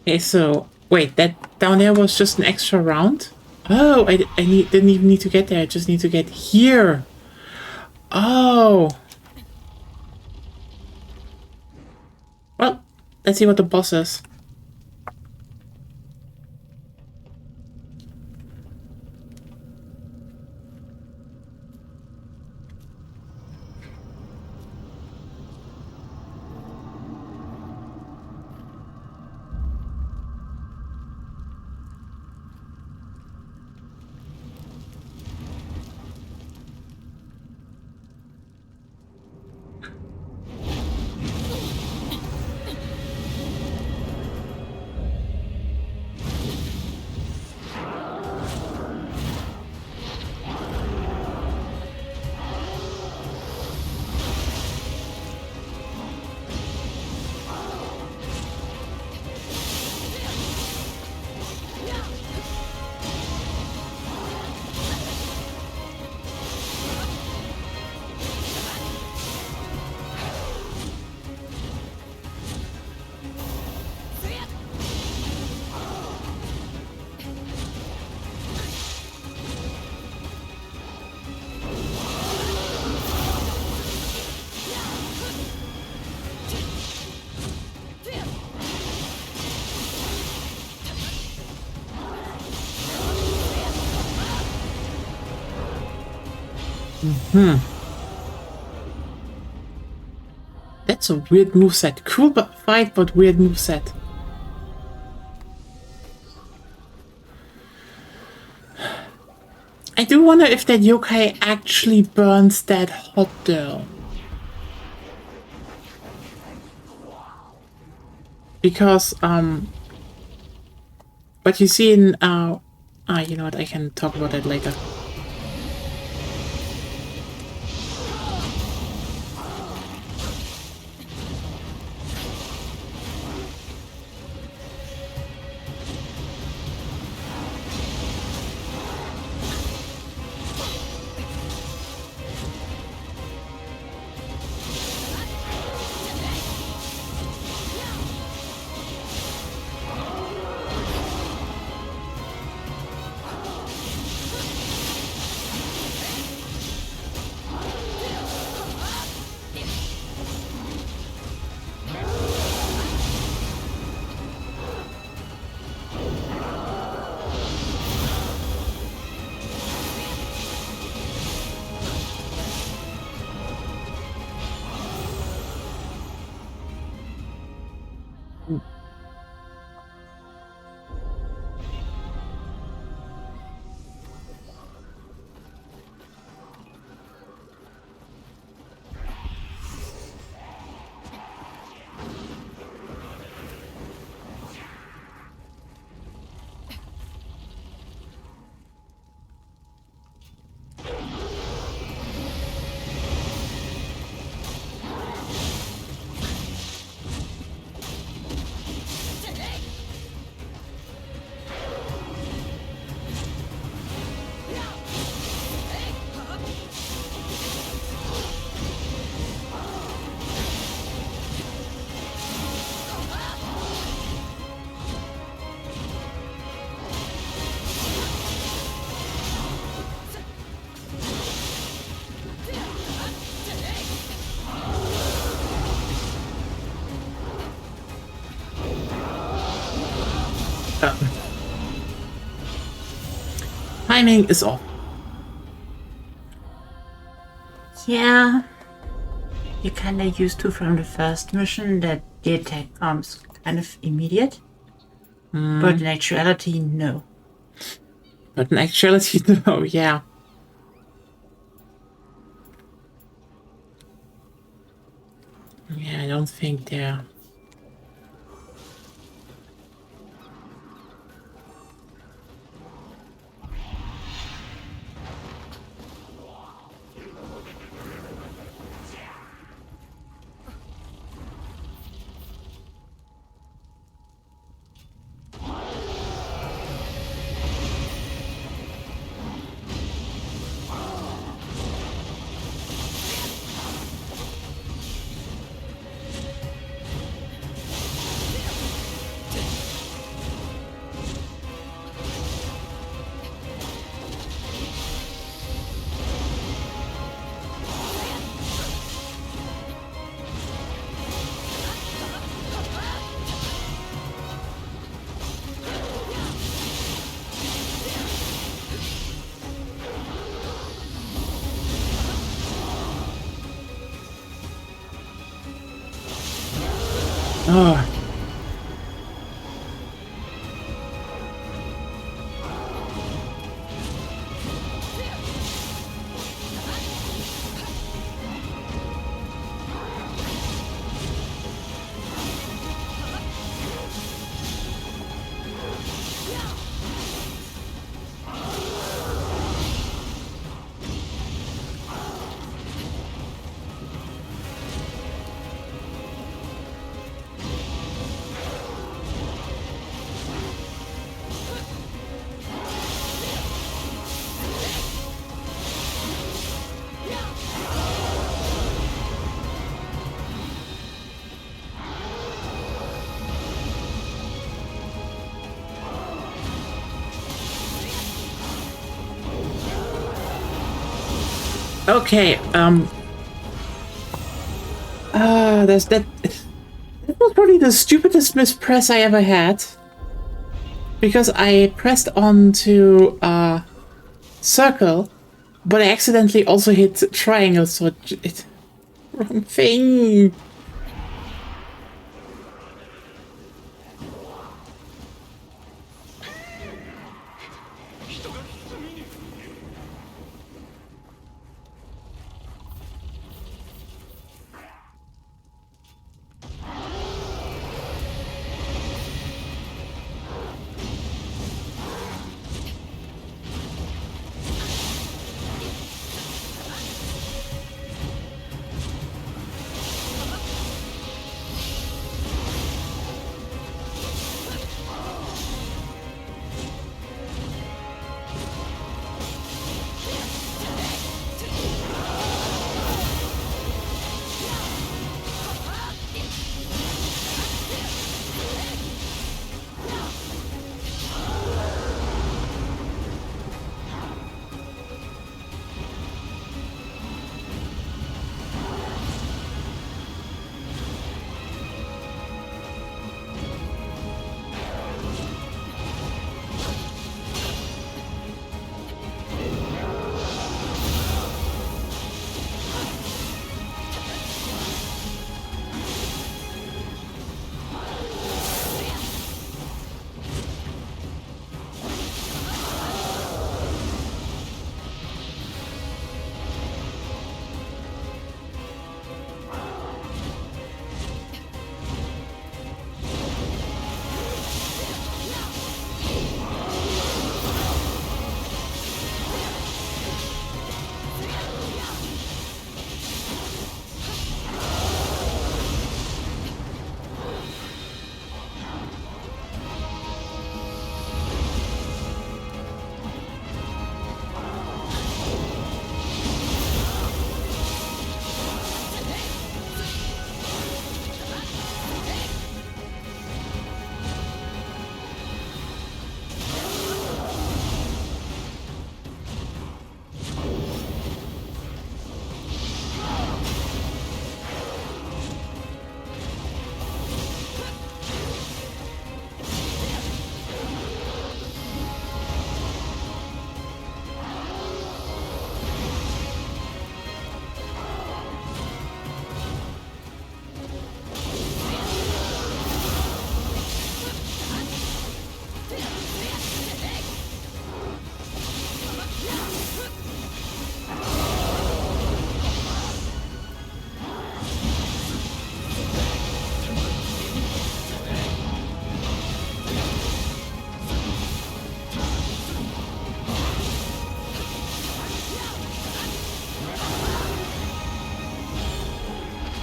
Okay, so wait, that down there was just an extra round? Oh, I didn't even need to get there. I just need to get here. Oh. Well, let's see what the boss is. That's a weird moveset. Cool but fight, but weird moveset. I do wonder if that yokai actually burns that hot though. Because, what you see in, you know what, I can talk about that later. Timing is off. Yeah. You kinda used to from the first mission that the attack comes kind of immediate. But in actuality, no. But in actuality, no, yeah. Yeah, I don't think they're... Oh. Okay, there's that. That was probably the stupidest mispress I ever had. Because I pressed on to, circle, but I accidentally also hit triangle, so it wrong thing.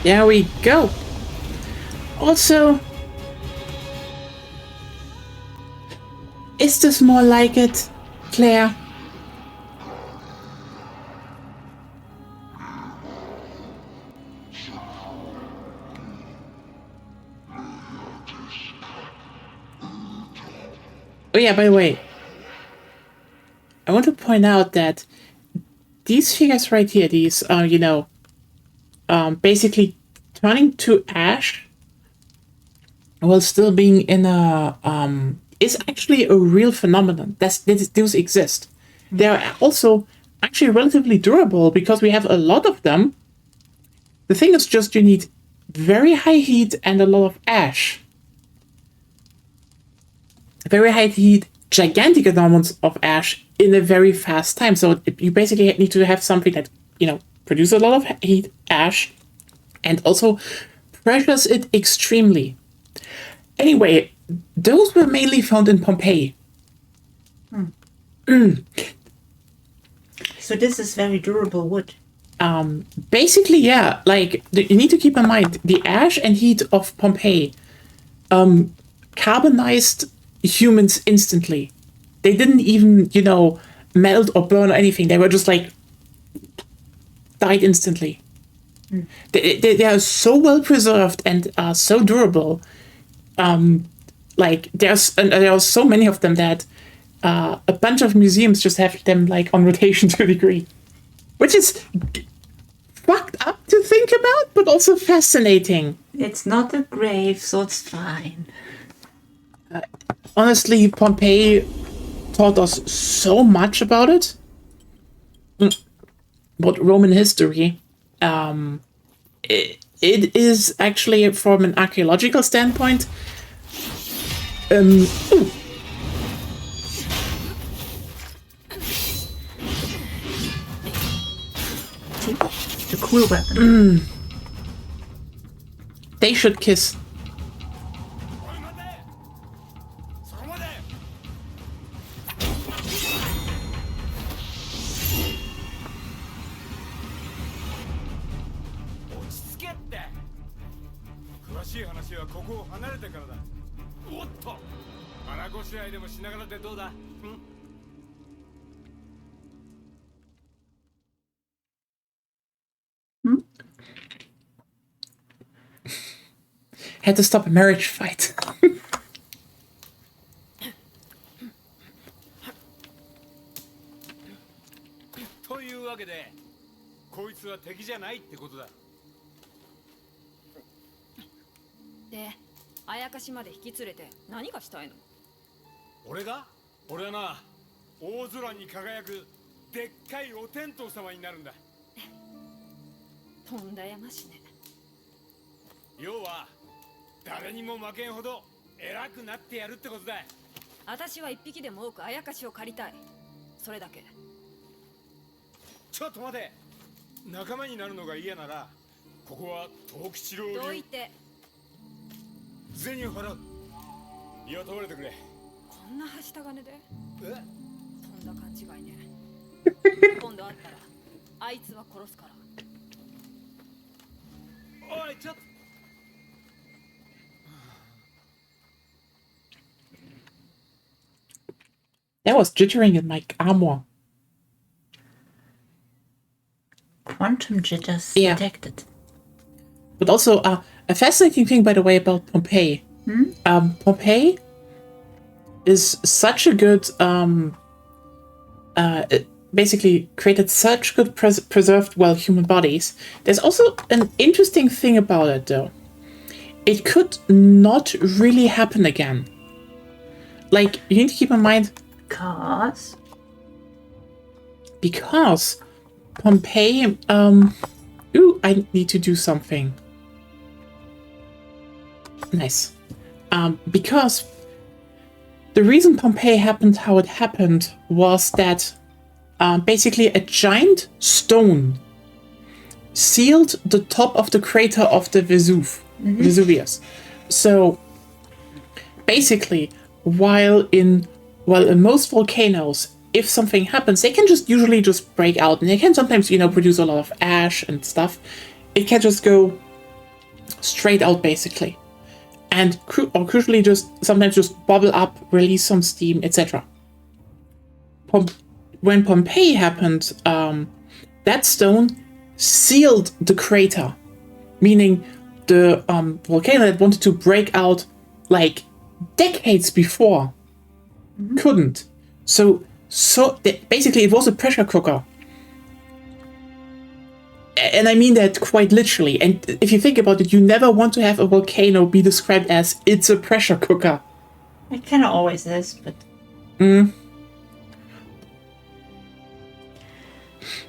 There we go. Also, is this more like it, Claire? Oh yeah, by the way, I want to point out that these figures right here, these, basically turning to ash while still being in a, is actually a real phenomenon. Those exist. They're also actually relatively durable because we have a lot of them. The thing is just you need very high heat and a lot of ash. Very high heat, gigantic amounts of ash in a very fast time. So you basically need to have something that, produces a lot of heat, ash, and also pressures it extremely. Anyway, those were mainly found in Pompeii. So this is very durable wood. Basically, yeah. Like, you need to keep in mind, the ash and heat of Pompeii carbonized humans instantly. They didn't even, melt or burn or anything. They were just like died instantly. They are so well preserved and are so durable. There are so many of them that a bunch of museums just have them like on rotation to a degree, which is fucked up to think about, but also fascinating. It's not a grave, so it's fine. Honestly, Pompeii taught us so much about it. About Roman history. It is actually, from an archaeological standpoint, The cool weapon. they should kiss. Had to stop a marriage fight. というわけで、こいつは敵じゃないってことだ。で、あやかしまで引き連れて何がしたいの？俺はな、大空に輝くでっかいお天道様になるんだ。とんだやましね。要は誰にも負けんほど偉くなってやるってことだ。私は一匹でも多くあやかしを借りたい。それだけ。ちょっと待て。仲間になるのが嫌なら、ここは藤吉郎流。どう言って。銭を払う。雇われてくれ。こんなはした金で？え？とんだ勘違いね。今度会ったらあいつは殺すから。おい、ちょっと。That was jittering in my armor. Quantum jitters Yeah. detected. But also, a fascinating thing, by the way, about Pompeii. Pompeii is such a good, it basically created such good preserved, human bodies. There's also an interesting thing about it, though. It could not really happen again. Like, you need to keep in mind... Because Pompeii, ooh, I need to do something. Nice. Because the reason Pompeii happened how it happened was that basically a giant stone sealed the top of the crater of the Vesuvius. So basically, while in most volcanoes, if something happens, they can usually just break out, and they can sometimes, produce a lot of ash and stuff. It can just go straight out basically, and or crucially just sometimes just bubble up, release some steam, etc. When Pompeii happened, that stone sealed the crater, meaning the volcano that wanted to break out like decades before couldn't. So basically it was a pressure cooker. And I mean that quite literally. And if you think about it, you never want to have a volcano be described as it's a pressure cooker. It kind of always is, but...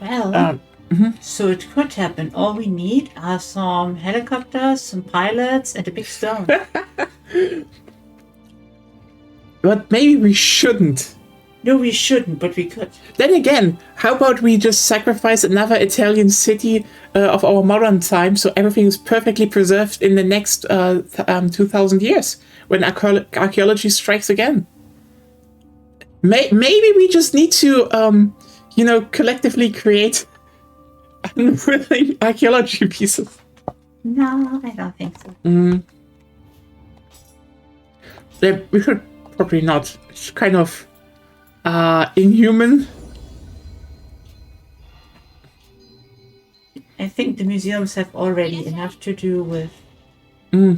Well, so it could happen. All we need are some helicopters, some pilots, and a big stone. But maybe we shouldn't. No, we shouldn't, but we could. Then again, how about we just sacrifice another Italian city of our modern time so everything is perfectly preserved in the next 2,000 years when archaeology strikes again? Maybe we just need to, collectively create unwilling archaeology pieces. No, I don't think so. We should probably not. It's kind of inhuman. I think the museums have already enough to do with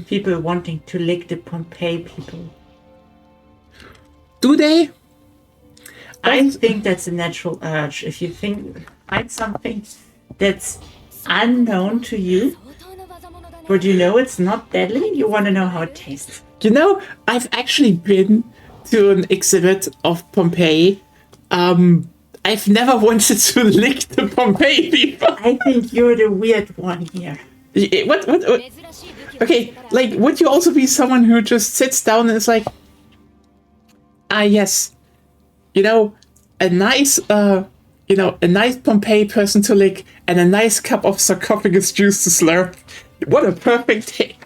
people wanting to lick the Pompeii people. Do they? I think that's a natural urge. If you find something that's unknown to you, but you know it's not deadly, you want to know how it tastes. You know, I've actually been to an exhibit of Pompeii. I've never wanted to lick the Pompeii people. I think you're the weird one here. What? Okay, like, would you also be someone who just sits down and is like, yes, a nice Pompeii person to lick and a nice cup of sarcophagus juice to slurp. What a perfect day.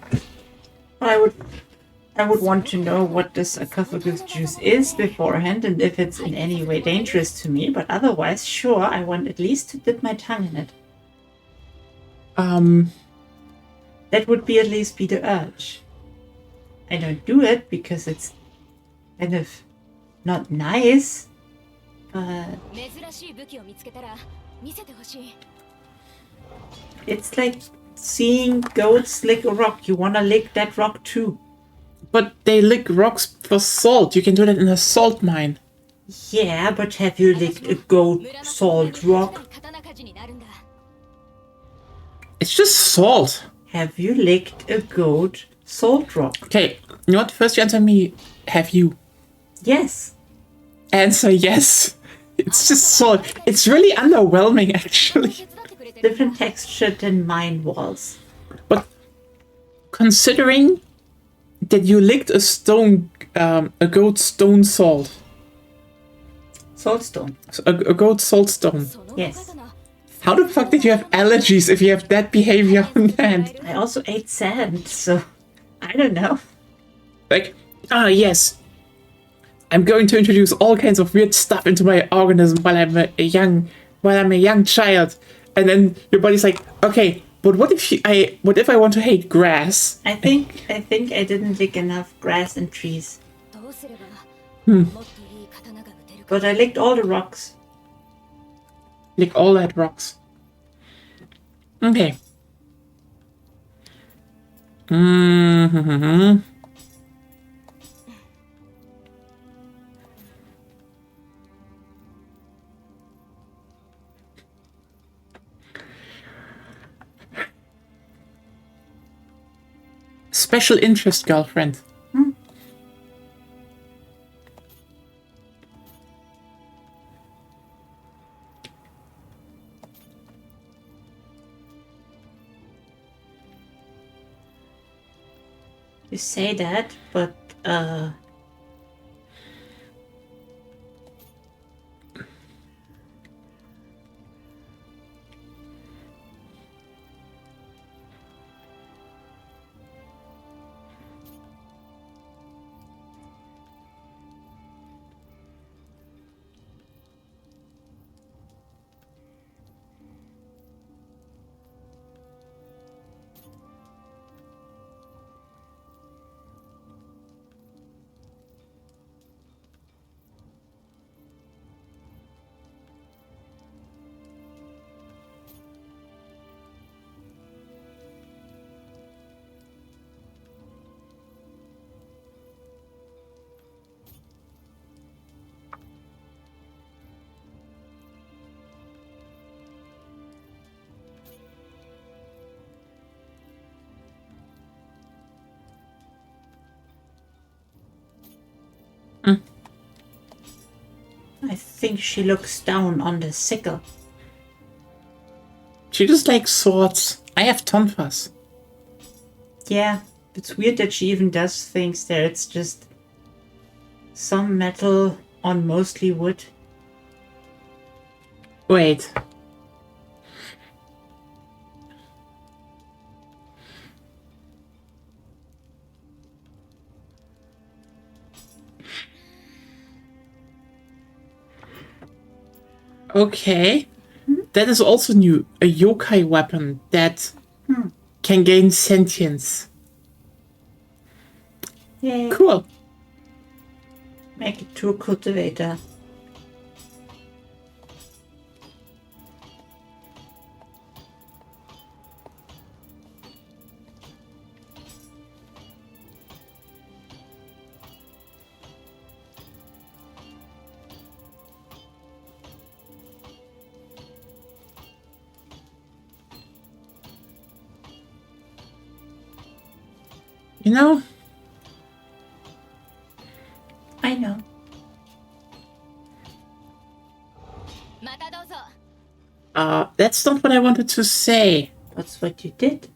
I would want to know what the sarcophagus juice is beforehand and if it's in any way dangerous to me, but otherwise, sure, I want at least to dip my tongue in it. That would at least be the urge. I don't do it because it's kind of not nice, but it's like seeing goats lick a rock. You want to lick that rock too. But they lick rocks for salt. You can do that in a salt mine. Yeah, but have you licked a goat salt rock? It's just salt. Have you licked a goat salt rock? Okay, you know what? First you answer me, have you? Yes. Answer yes. It's just salt. It's really underwhelming, actually. Different texture than mine was. But considering that you licked a goat stone salt. Saltstone. A goat salt stone. Yes. How the fuck did you have allergies if you have that behavior on land? I also ate sand, so I don't know. Like, yes. I'm going to introduce all kinds of weird stuff into my organism while I'm a young child. And then your body's like, okay, but what if I want to hate grass? I think I didn't lick enough grass and trees. But I licked all the rocks. Lick all that rocks. Okay. Special interest, girlfriend. You say that, but I think she looks down on the sickle. She just likes swords. I have tonfas. Yeah, it's weird that she even does things there. It's just some metal on mostly wood. Wait. Okay. That is also new. A yokai weapon that can gain sentience. Yeah. Cool. Make it to a cultivator. You know, I know. that's not what I wanted to say. That's what you did.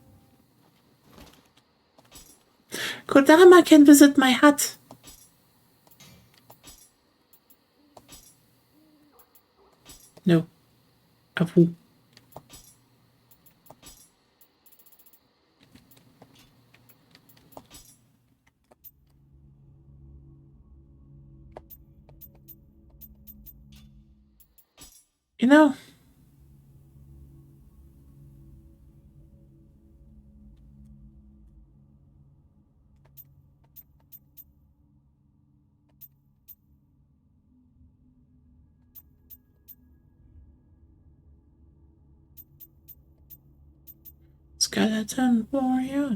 Kodama can visit my hut. No. Avu. You know, skeleton warrior.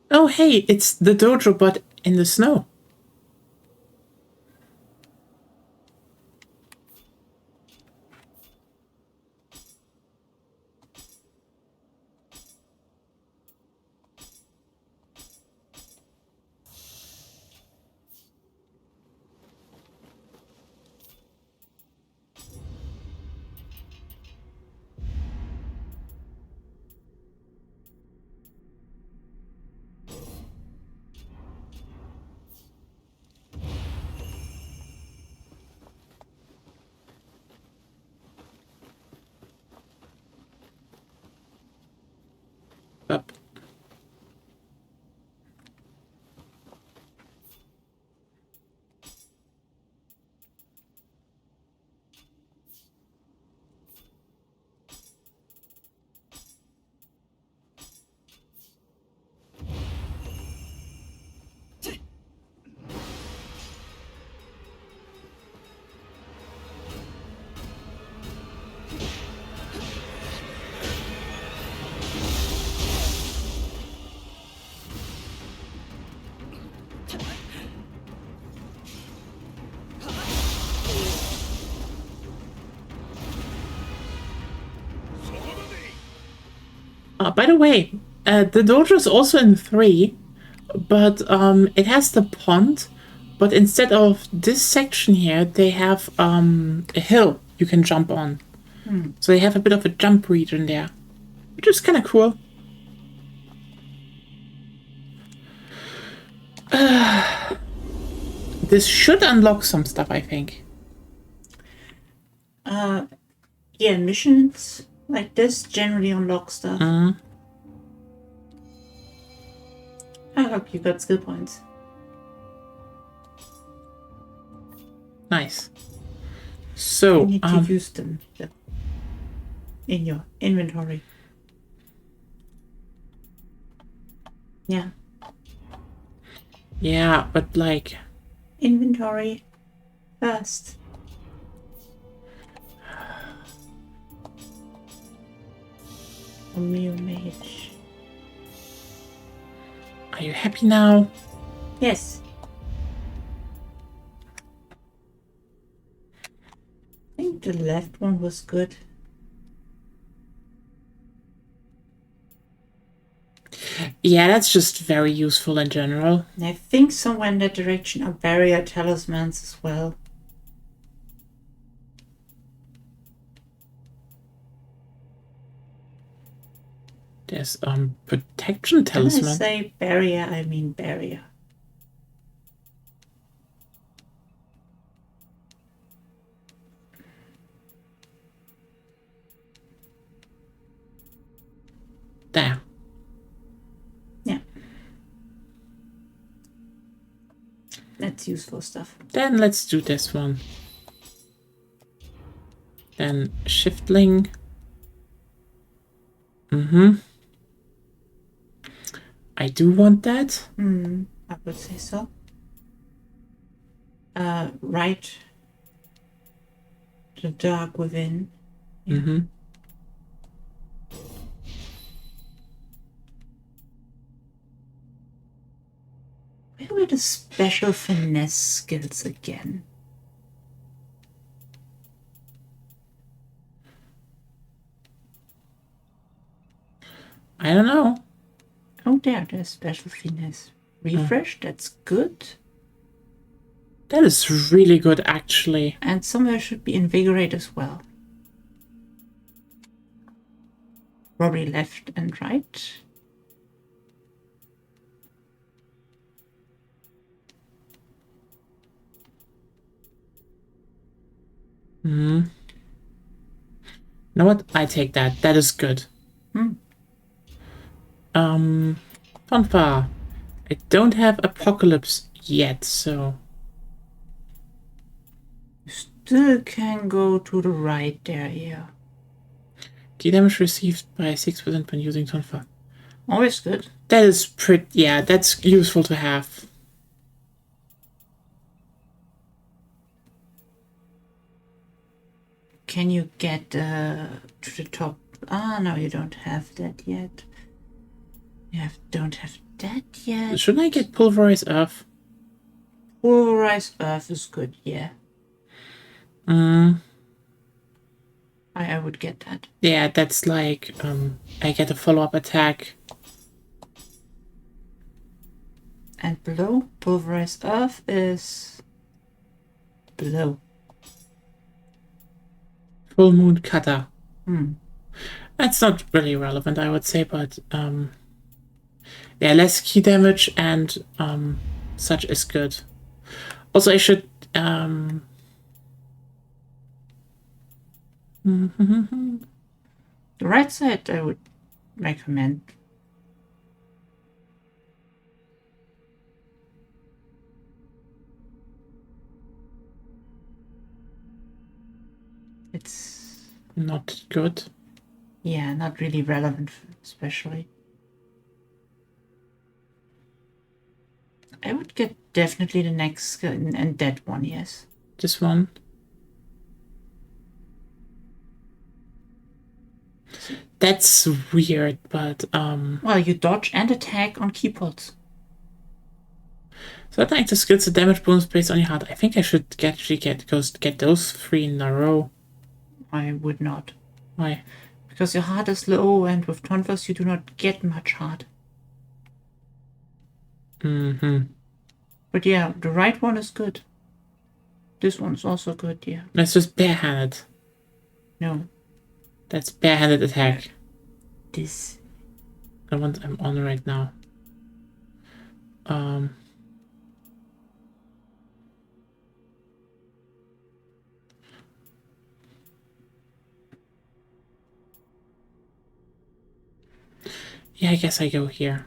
Oh, hey, it's the dojo, but in the snow. Up. By the way, the dojo is also in 3, but it has the pond, but instead of this section here, they have a hill you can jump on. So they have a bit of a jump region there, which is kind of cool. This should unlock some stuff, I think. Yeah, missions like this generally unlock stuff. I hope you got skill points. Nice. So, you need to use them in your inventory. Yeah. Yeah, but like... Inventory first. A meal mage. Are you happy now? Yes. I think the left one was good. Yeah, that's just very useful in general. And I think somewhere in that direction are barrier talismans as well. There's protection talisman. When I say barrier, I mean barrier. There. Yeah. That's useful stuff. Then let's do this one. Then shiftling. I do want that. I would say so. Right. The dark within. Yeah. Where were the special finesse skills again? I don't know. Oh, there's special finesse. Refresh, that's good. That is really good, actually. And somewhere should be invigorate as well. Probably left and right. You know what? I take that. That is good. Tonfa. I don't have Apocalypse yet, so... You still can go to the right there, yeah. Key damage received by 6% when using Tonfa. Always good. That is pretty... Yeah, that's useful to have. Can you get to the top? Ah, no, you don't have that yet. You don't have that yet. Shouldn't I get Pulverized Earth? Pulverized Earth is good, yeah. I would get that. Yeah, that's like, I get a follow-up attack. And below, Pulverized Earth is below. Full Moon Cutter. That's not really relevant, I would say, but yeah, less key damage and such is good. Also, I should The right side I would recommend. It's not good. Yeah, not really relevant, especially. I would get definitely the next skill and that one, yes. This one. That's weird, but well, you dodge and attack on keyboards. Certain active skills, the damage bonus based on your heart. I think I should get those 3 in a row. I would not. Why? Because your heart is low, and with Tonfas you do not get much heart. But yeah, the right one is good. This one's also good, yeah. That's just barehanded. No. That's barehanded attack. This. The one I'm on right now. Yeah, I guess I go here.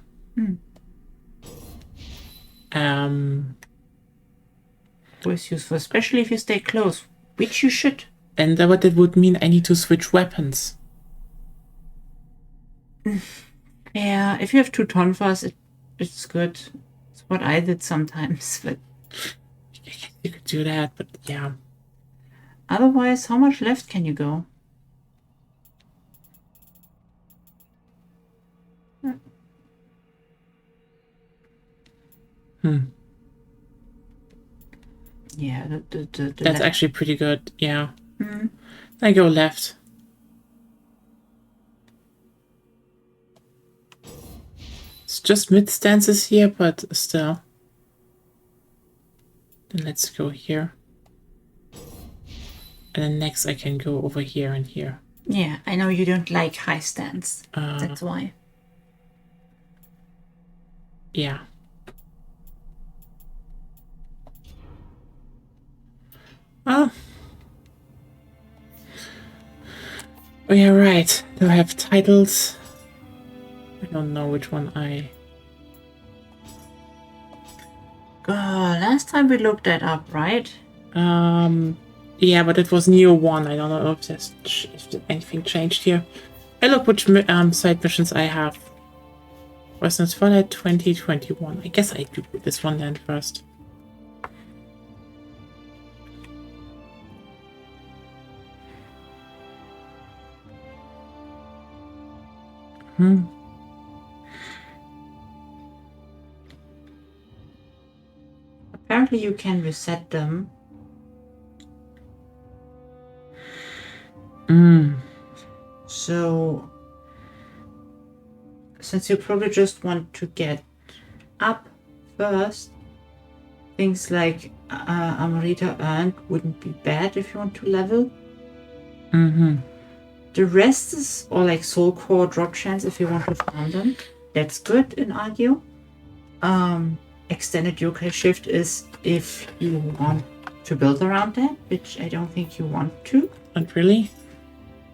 Always useful, especially if you stay close, which you should. And what that would mean, I need to switch weapons. Yeah, if you have 2 tonfas, it's good. It's what I did sometimes, but You could do that, but yeah. otherwise, how much left can you go? Yeah, That's actually pretty good, yeah. I go left. It's just mid stances here, but still. Then let's go here. And then next I can go over here and here. Yeah, I know you don't like high stance. That's why. Yeah. Oh. Oh yeah, right. Do I have titles? I don't know which one I... Last time we looked that up, right? Yeah, but it was Nioh 1. I don't know if anything changed here. I look which side missions I have. Western Twilight 2021. I guess I do this one then first. Apparently you can reset them. So, since you probably just want to get up first, things like Amarita earned wouldn't be bad if you want to level. The rest is, or like soul core drop chance if you want to farm them. That's good in Argio. Extended yokai shift is if you want to build around that, which I don't think you want to. Not really?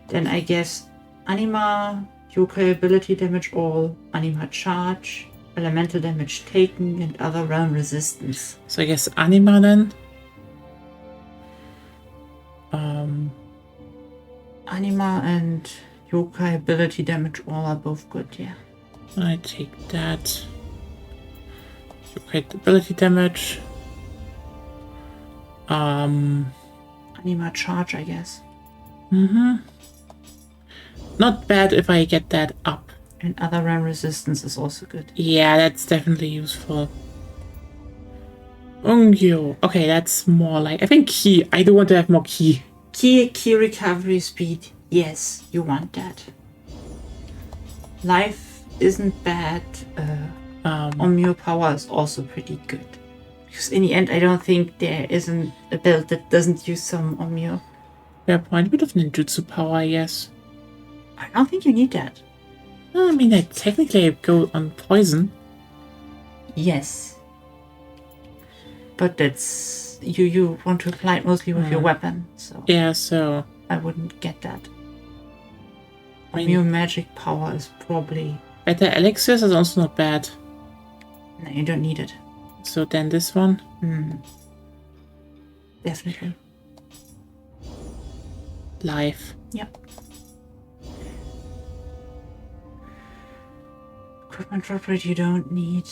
Then I guess Anima, yokai ability damage all, Anima charge, elemental damage taken, and other realm resistance. So I guess Anima then? Anima and yokai ability damage all are both good, yeah. I take that. Okay, ability damage. Anima charge, I guess. Not bad if I get that up. And other realm resistance is also good. Yeah, that's definitely useful. Ungyo. Okay, that's more like... I think key. I do want to have more key. Key recovery speed. Yes, you want that. Life isn't bad. Omnio power is also pretty good. Because in the end, I don't think there isn't a build that doesn't use some Omnio. Fair point. A bit of ninjutsu power, yes. I don't think you need that. I mean, I technically go on poison. Yes. But that's... You want to apply it mostly with your weapon, so... Yeah, so... I wouldn't get that. I mean, Omnio magic power is probably... Better elixirs is also not bad. No, you don't need it. So then this one? Definitely. Life. Yep. Equipment drop rate you don't need.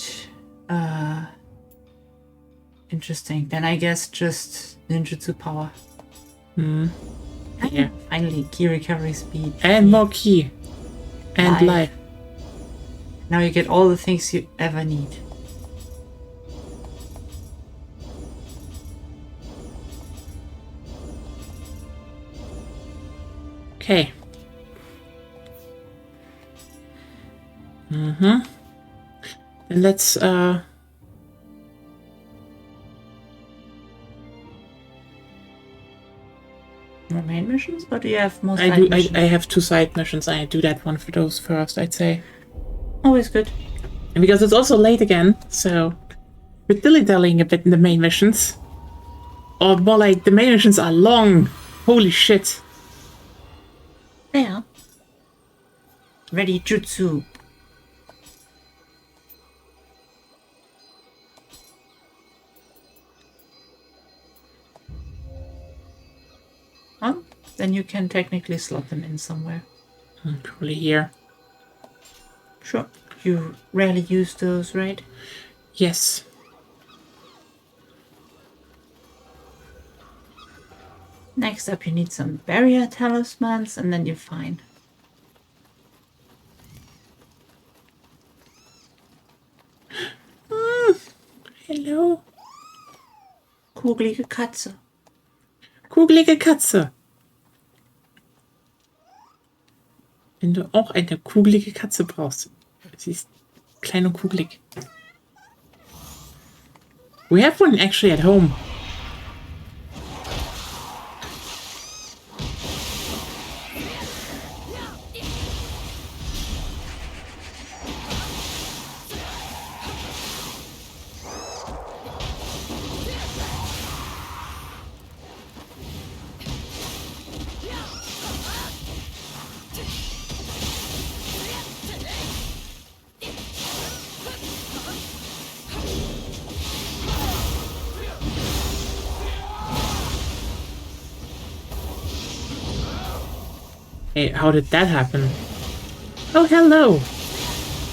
Interesting. Then I guess just ninjutsu power. Yeah. Finally, key recovery speed. And more key. And life. Now you get all the things you ever need. Okay. Then let's More main missions, or do you have more I side do. missions? I have 2 side missions. I do that one for those first, I'd say. Always good. And because it's also late again, so we're dilly-dallying a bit in the main missions. Or more like the main missions are long. Holy shit. Yeah. Ready jutsu. Well, then you can technically slot them in somewhere. Probably here. Sure. You rarely use those, right? Yes. Next up, you need some barrier talismans, and then you're fine. Hello. Kugelige Katze. Kugelige Katze. Wenn du auch eine kugelige Katze brauchst. Sie ist klein und kugelig. We have one actually at home. Hey, how did that happen? Oh, hello!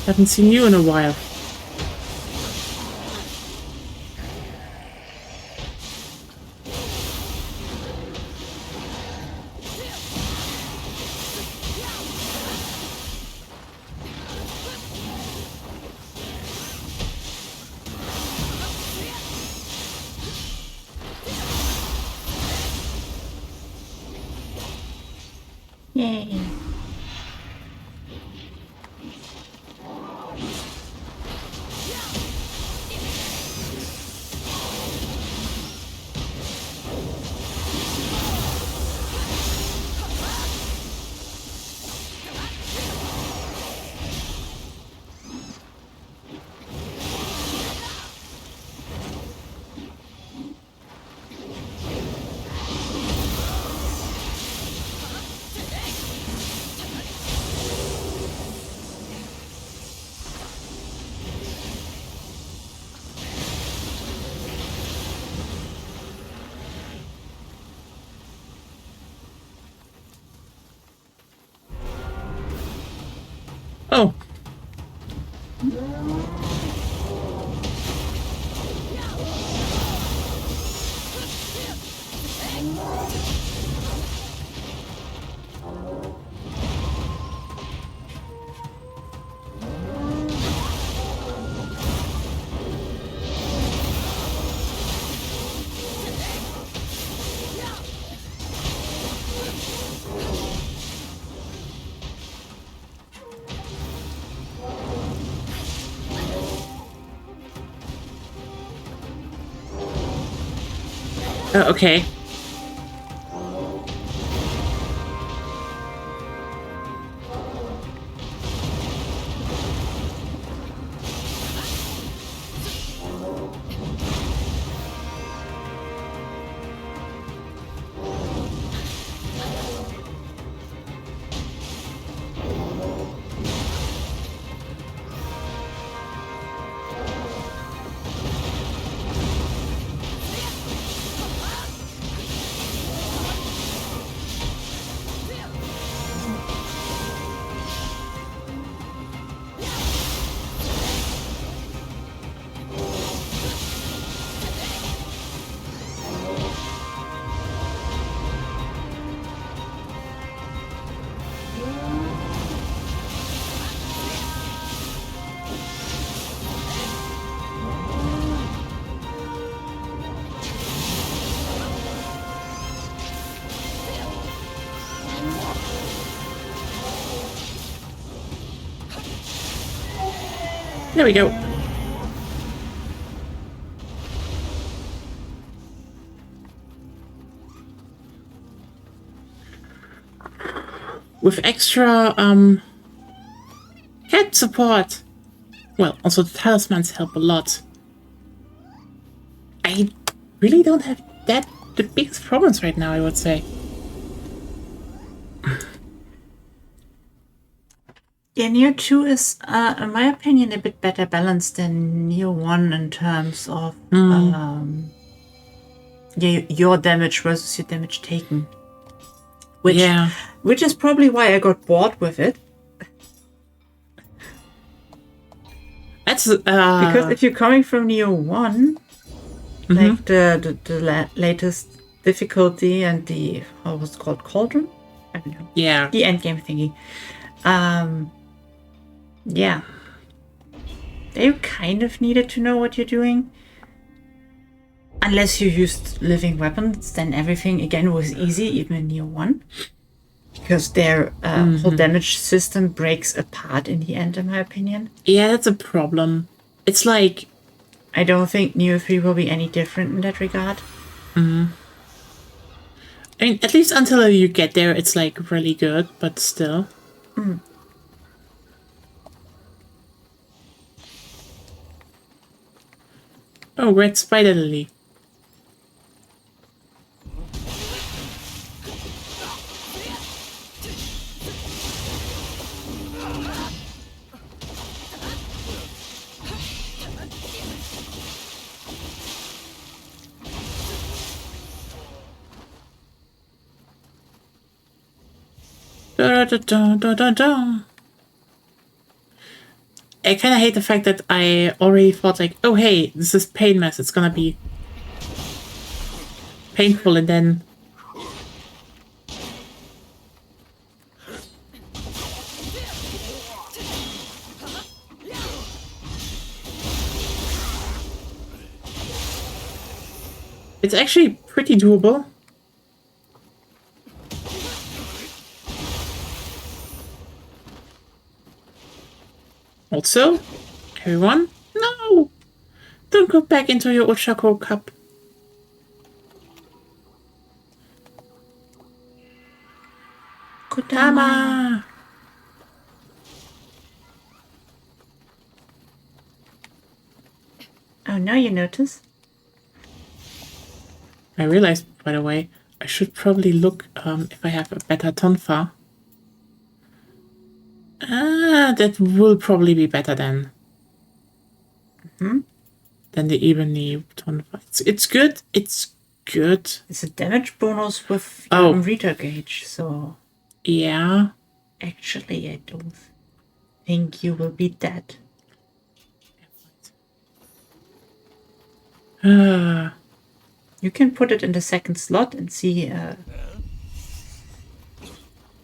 Haven't seen you in a while. Yay. Oh. Okay. There we go. With extra cat support. Well, also the talismans help a lot. I really don't have the biggest problems right now, I would say. Yeah, Nioh 2 is, in my opinion, a bit better balanced than Nioh 1 in terms of your damage versus your damage taken. which is probably why I got bored with it. That's because if you're coming from Nioh 1, like the latest difficulty and the, how was it called, cauldron? I don't know. Yeah. The endgame thingy. Yeah. They kind of needed to know what you're doing. Unless you used living weapons, then everything again was easy, even in Nioh 1. Because their whole damage system breaks apart in the end, in my opinion. Yeah, that's a problem. It's like... I don't think Nioh 3 will be any different in that regard. I mean, at least until you get there, it's like really good, but still. Oh, red spider lily. Da, da, da, da, da, da. I kind of hate the fact that I already thought like, oh hey, this is pain mess, it's gonna be painful, and then it's actually pretty doable. Also, everyone, no! Don't go back into your Ochako cup. Kodama! Oh, now you notice. I realized, by the way, I should probably look if I have a better tonfa. That will probably be better then. Than the Ebony tonfa. It's good. It's good. It's a damage bonus with Rita gauge, so... Yeah. Actually, I don't think you will beat that. You can put it in the second slot and see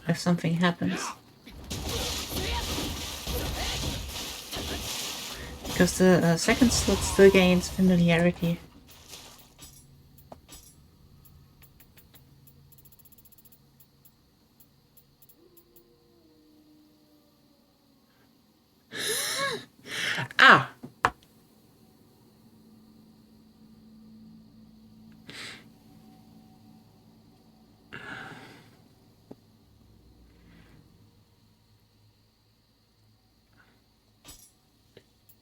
if something happens. Because the second slot still gains familiarity. Ah!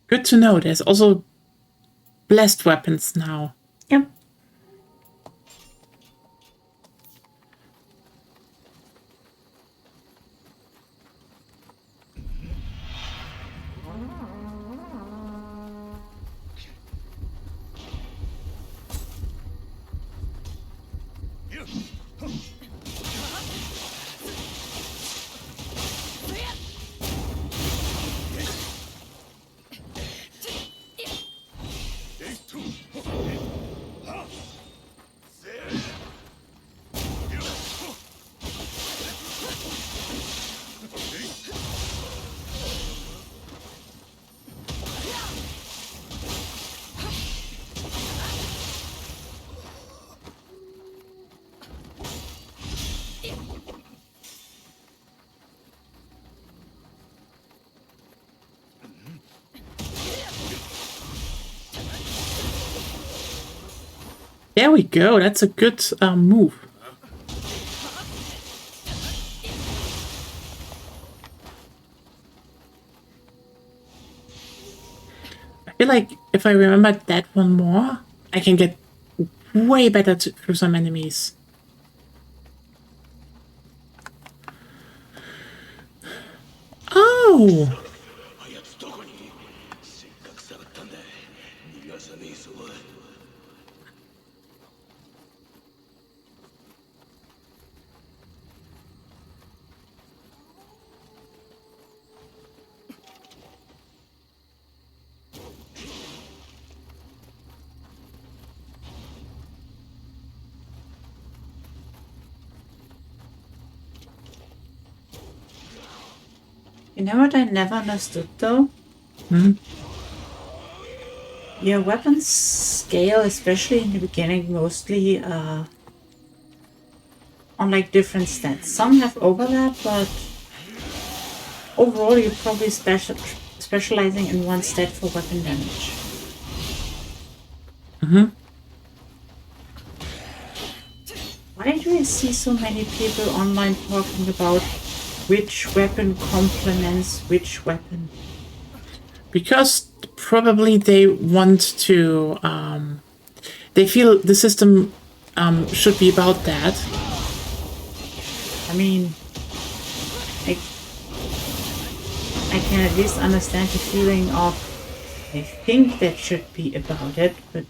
Good to know. There's also blessed weapons now. Yep. There we go. That's a good move. I feel like if I remember that one more, I can get way better through some enemies. Oh! You know what I never understood though? Your weapons scale, especially in the beginning, mostly on like different stats. Some have overlap, but overall you're probably specializing in one stat for weapon damage. Why do I see so many people online talking about which weapon complements which weapon? Because probably they want to, they feel the system should be about that. I mean, I can at least understand the feeling of, I think that should be about it, but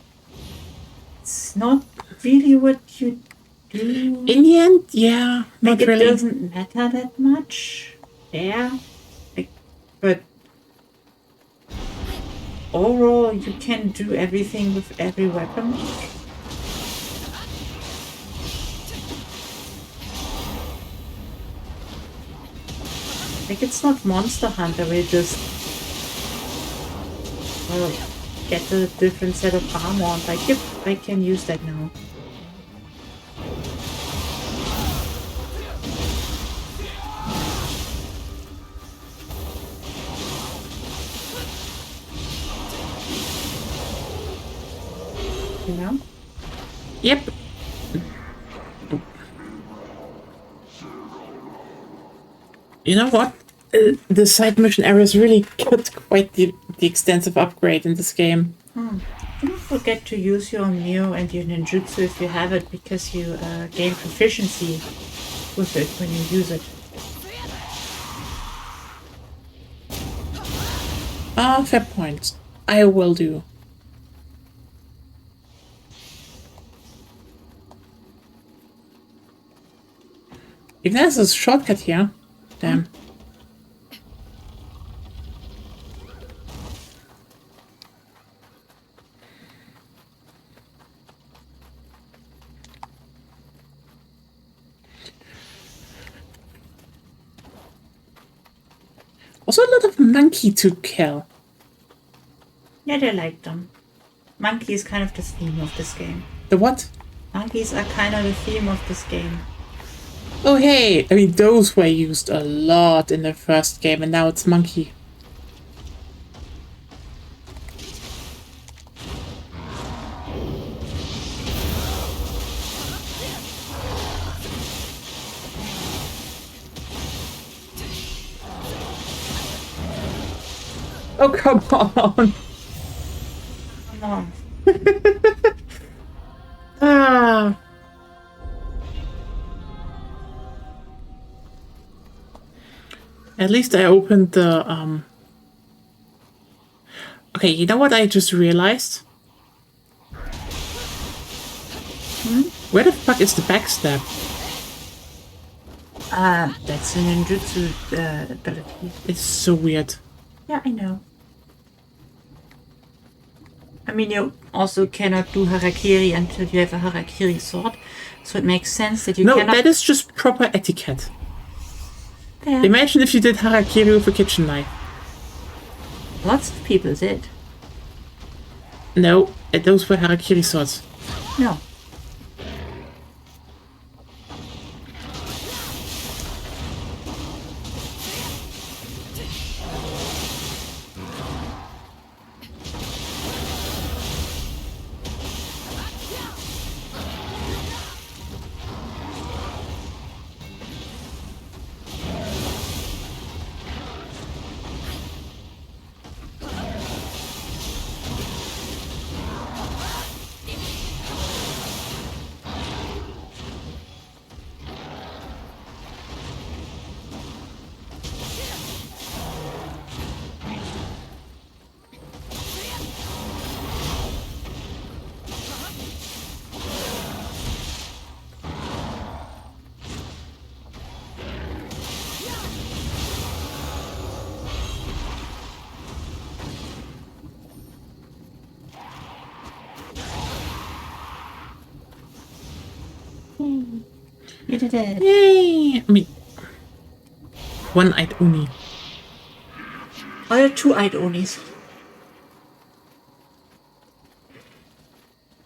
it's not really what you do. In the end, yeah, not Like, really. it doesn't matter that much. Yeah. Like, but overall, you can do everything with every weapon. Like, it's not Monster Hunter where you just get a different set of armor and like, yep, I can use that now. You know? Yep. You know what? The side mission areas really got quite the extensive upgrade in this game. Don't forget to use your Nioh and your ninjutsu if you have it, because you gain proficiency with it when you use it. Fair point. I will do. If there's a shortcut here, damn. Also a lot of monkey to kill. Yeah, they like them. Monkey is kind of the theme of this game. The what? Monkeys are kind of the theme of this game. Oh hey, I mean those were used a lot in the first game and now it's monkey. Oh come on. Come on. Ah. At least I opened the Okay, you know what I just realized? Where the fuck is the backstab? That's a ninjutsu ability. It's so weird. Yeah, I know. I mean, you also cannot do harakiri until you have a harakiri sword, so it makes sense that you No, cannot... that is just proper etiquette. Yeah. Imagine if you did harakiri with a kitchen knife. Lots of people did. No, those were harakiri swords. No. You did it. Yay! I mean, one-eyed Uni. Are there two-eyed onis?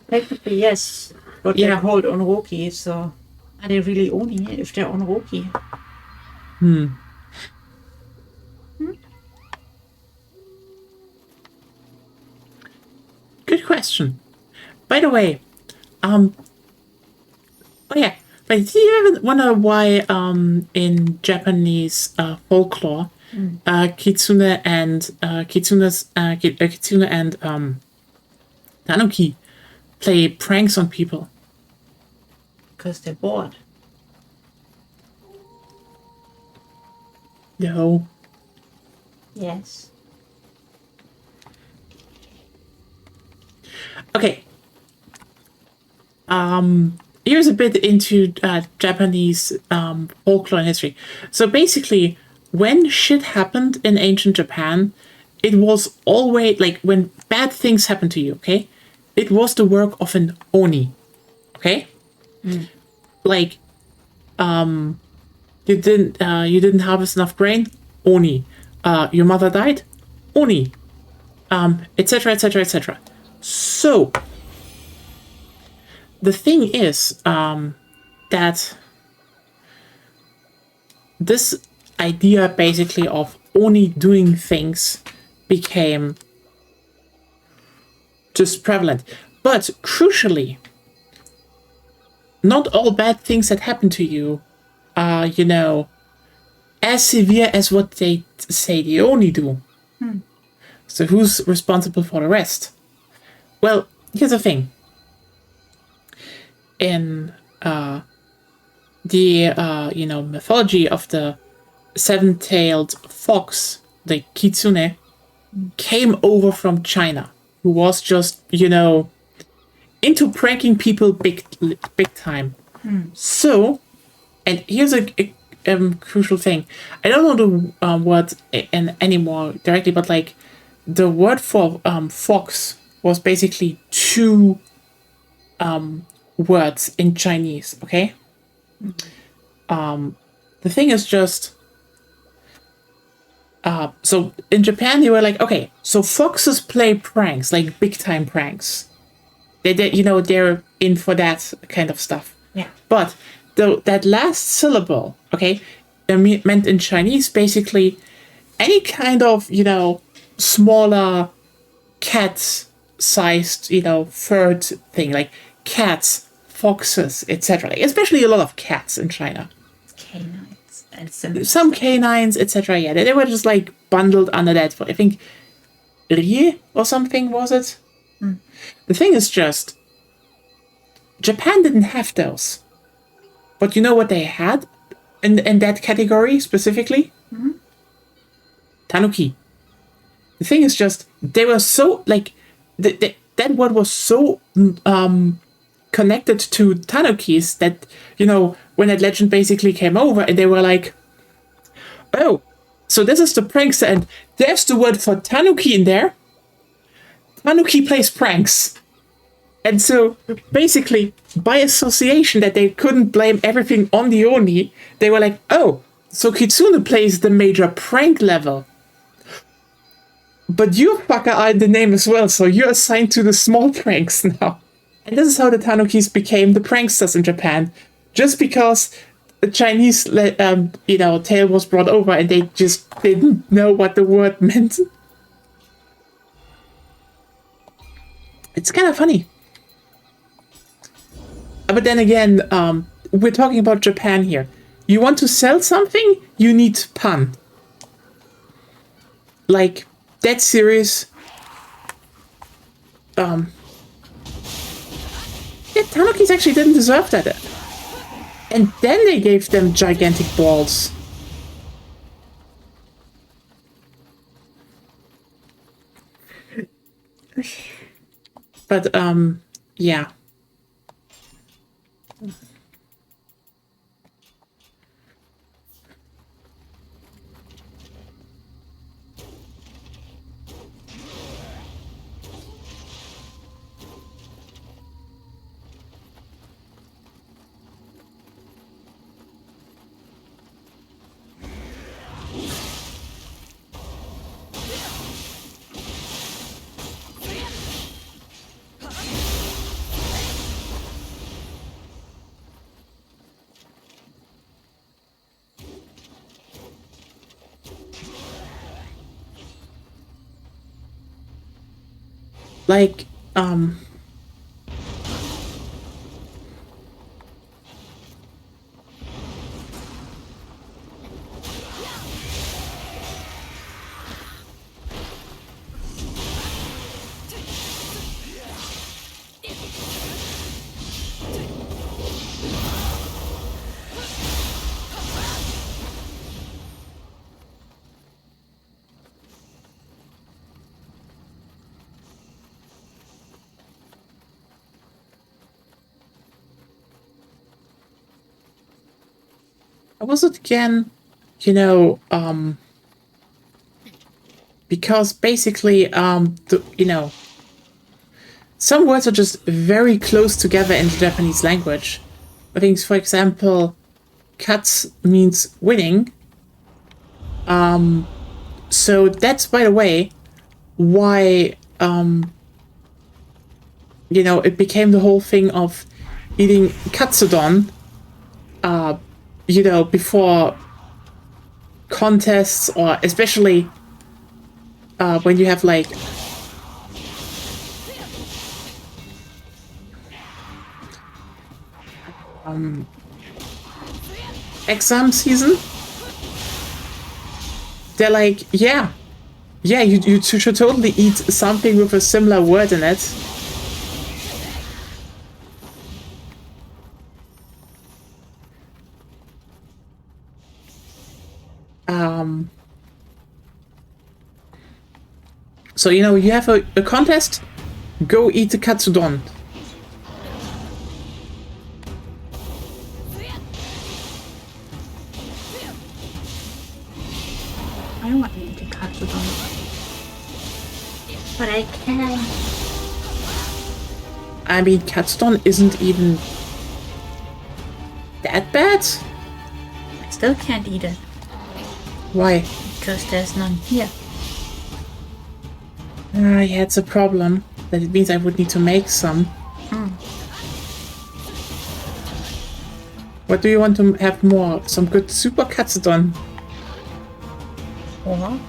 Technically, yes. But they're Yeah. called onroki, so are they really oni if they're onroki? Good question. By the way, oh yeah, but do you ever wonder why in Japanese folklore, kitsune and kitsune and tanuki play pranks on people? Because they're bored. No. Yes. Okay. Here's a bit into Japanese folklore and history. So basically, when shit happened in ancient Japan, it was always like when bad things happened to you. Okay, it was the work of an oni. Okay, like you didn't harvest enough grain, oni. Your mother died, oni. Etc. Etc. Etc. So the thing is that this idea basically of only doing things became just prevalent. But crucially, not all bad things that happen to you are, as severe as what they say they only do. So who's responsible for the rest? Well, here's the thing. In the mythology of the seven-tailed fox, the kitsune, came over from China, who was just into pranking people big time. So, and here's a crucial thing. I don't know the word anymore directly, but like the word for fox was basically two words in Chinese. Okay. The thing is just. So in Japan they were like, okay, so foxes play pranks, like big time pranks. They're in for that kind of stuff. Yeah. But that last syllable, okay, meant in Chinese basically any kind of, smaller cat-sized, furred thing, like cats, foxes, etc. Especially a lot of cats in China. Canines and Some canines, etc. Yeah, they were just like bundled under that. I think Rie or something was it? The thing is just, Japan didn't have those. But you know what they had in that category specifically? Tanuki. The thing is just, they were so, like, that word was so connected to tanukis that, when that legend basically came over and they were like, oh, so this is the prankster and there's the word for tanuki in there. Tanuki plays pranks. And so, basically, by association that they couldn't blame everything on the Oni, they were like, oh, so Kitsune plays the major prank level. But you fucker are in the name as well, so you're assigned to the small pranks now. And this is how the Tanukis became the pranksters in Japan. Just because the Chinese, tale was brought over and they just didn't know what the word meant. It's kind of funny. But then again, we're talking about Japan here. You want to sell something? You need pun. Like, that series. Yeah, Tanukis actually didn't deserve that. And then they gave them gigantic balls. But, yeah. like, how was it again? You know, because basically, you know, some words are just very close together in the Japanese language. I think, for example, katsu means winning. So that's, by the way, why, you know, it became the whole thing of eating katsudon, you know, before contests, or especially when you have, like, exam season. They're like, yeah, you should totally eat something with a similar word in it. So, you know, you have a contest, go eat the katsudon. I don't want to eat a katsudon. But I can. I mean, katsudon isn't even that bad. I still can't eat it. Why? Because there's none here. Yeah, it's a problem. That it means I would need to make some. What do you want to have more? Some good super katsudon. Or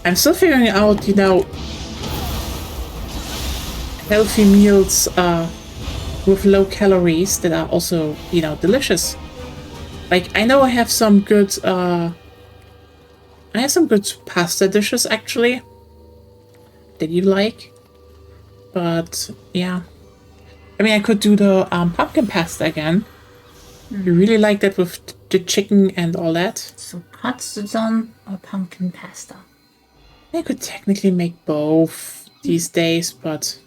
I'm still figuring out, you know, healthy meals with low calories that are also, you know, delicious. Like, I know I have some good pasta dishes, actually, that you like. But yeah, I mean, I could do the pumpkin pasta again. You really like that with the chicken and all that? so katsudon or pumpkin pasta? I could technically make both these days, but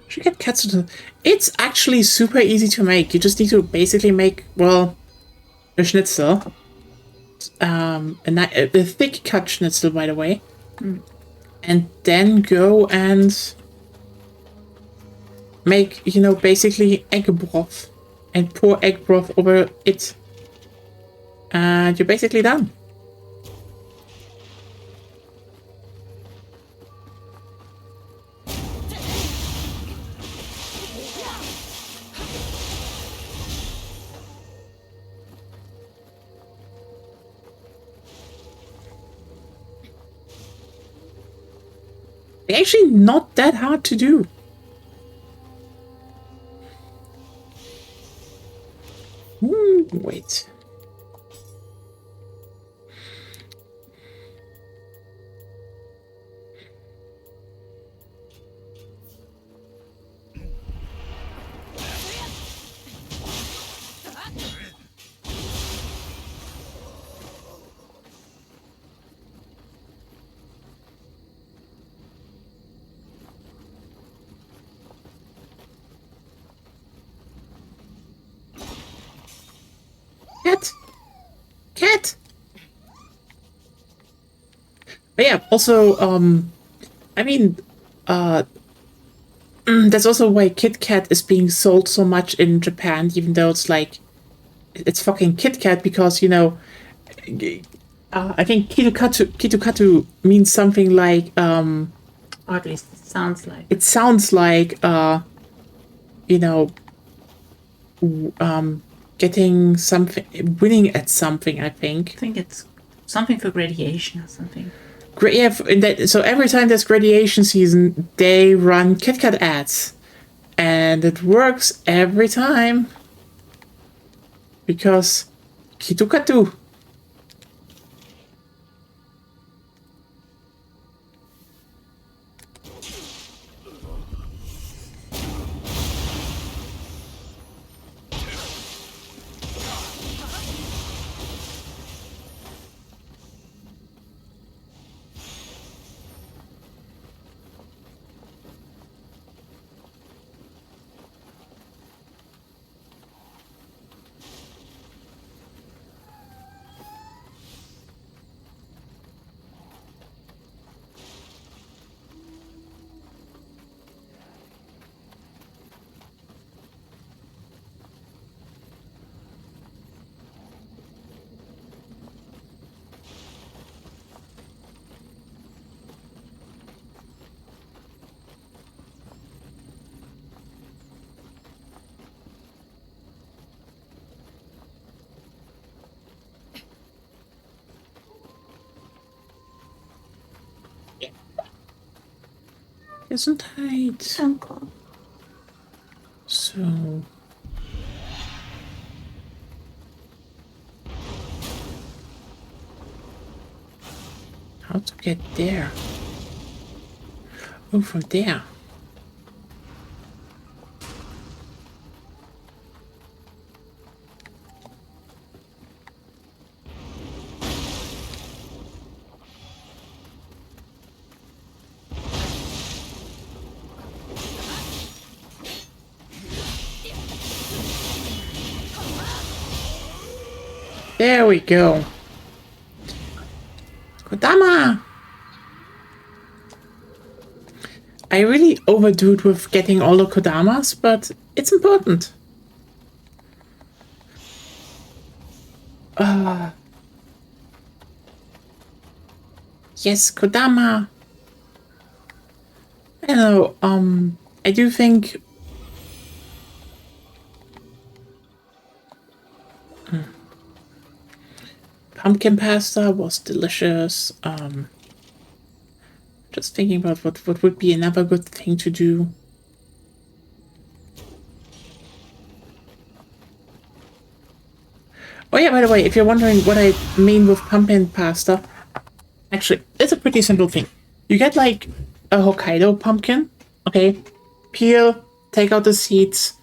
should get katsudon. It's actually super easy to make. You just need to basically make, well, a schnitzel. A thick cut schnitzel, by the way. And then go and make, you know, basically egg broth. And pour egg broth over it. And you're basically done. They're actually not that hard to do. Wait. Cat. But yeah, also, I mean, that's also why Kit Kat is being sold so much in Japan, even though it's like, it's fucking Kit Kat, because, you know, I think kitukatu means something like, or at least it sounds like. it sounds like, getting something, winning at something, I think. I think it's something for graduation or something. Yeah, so every time there's graduation season, they run KitKat ads. And it works every time. Because kitukatu. Gesundheit. Uncle. So. How to get there? Oh, from there. There we go. Kodama! I really overdo it with getting all the Kodamas, but it's important. Yes, Kodama. I don't know, I do think... Pumpkin pasta was delicious. Just thinking about what would be another good thing to do. Oh yeah, by the way, if you're wondering what I mean with pumpkin pasta, actually, it's a pretty simple thing. You get like a Hokkaido pumpkin, okay? Peel, take out the seeds,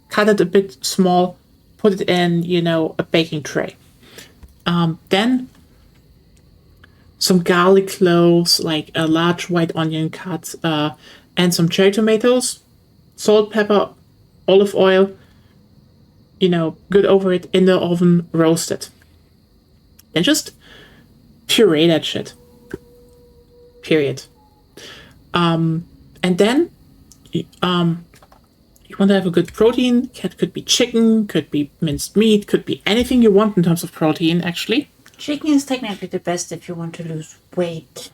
cut it a bit small, put it in, a baking tray. Then some garlic cloves, like a large white onion cut, and some cherry tomatoes, salt, pepper, olive oil, good over it in the oven, roast it. Then just puree that shit. Period. And then you want to have a good protein. It could be chicken, could be minced meat, could be anything you want in terms of protein, actually. Chicken is technically the best if you want to lose weight.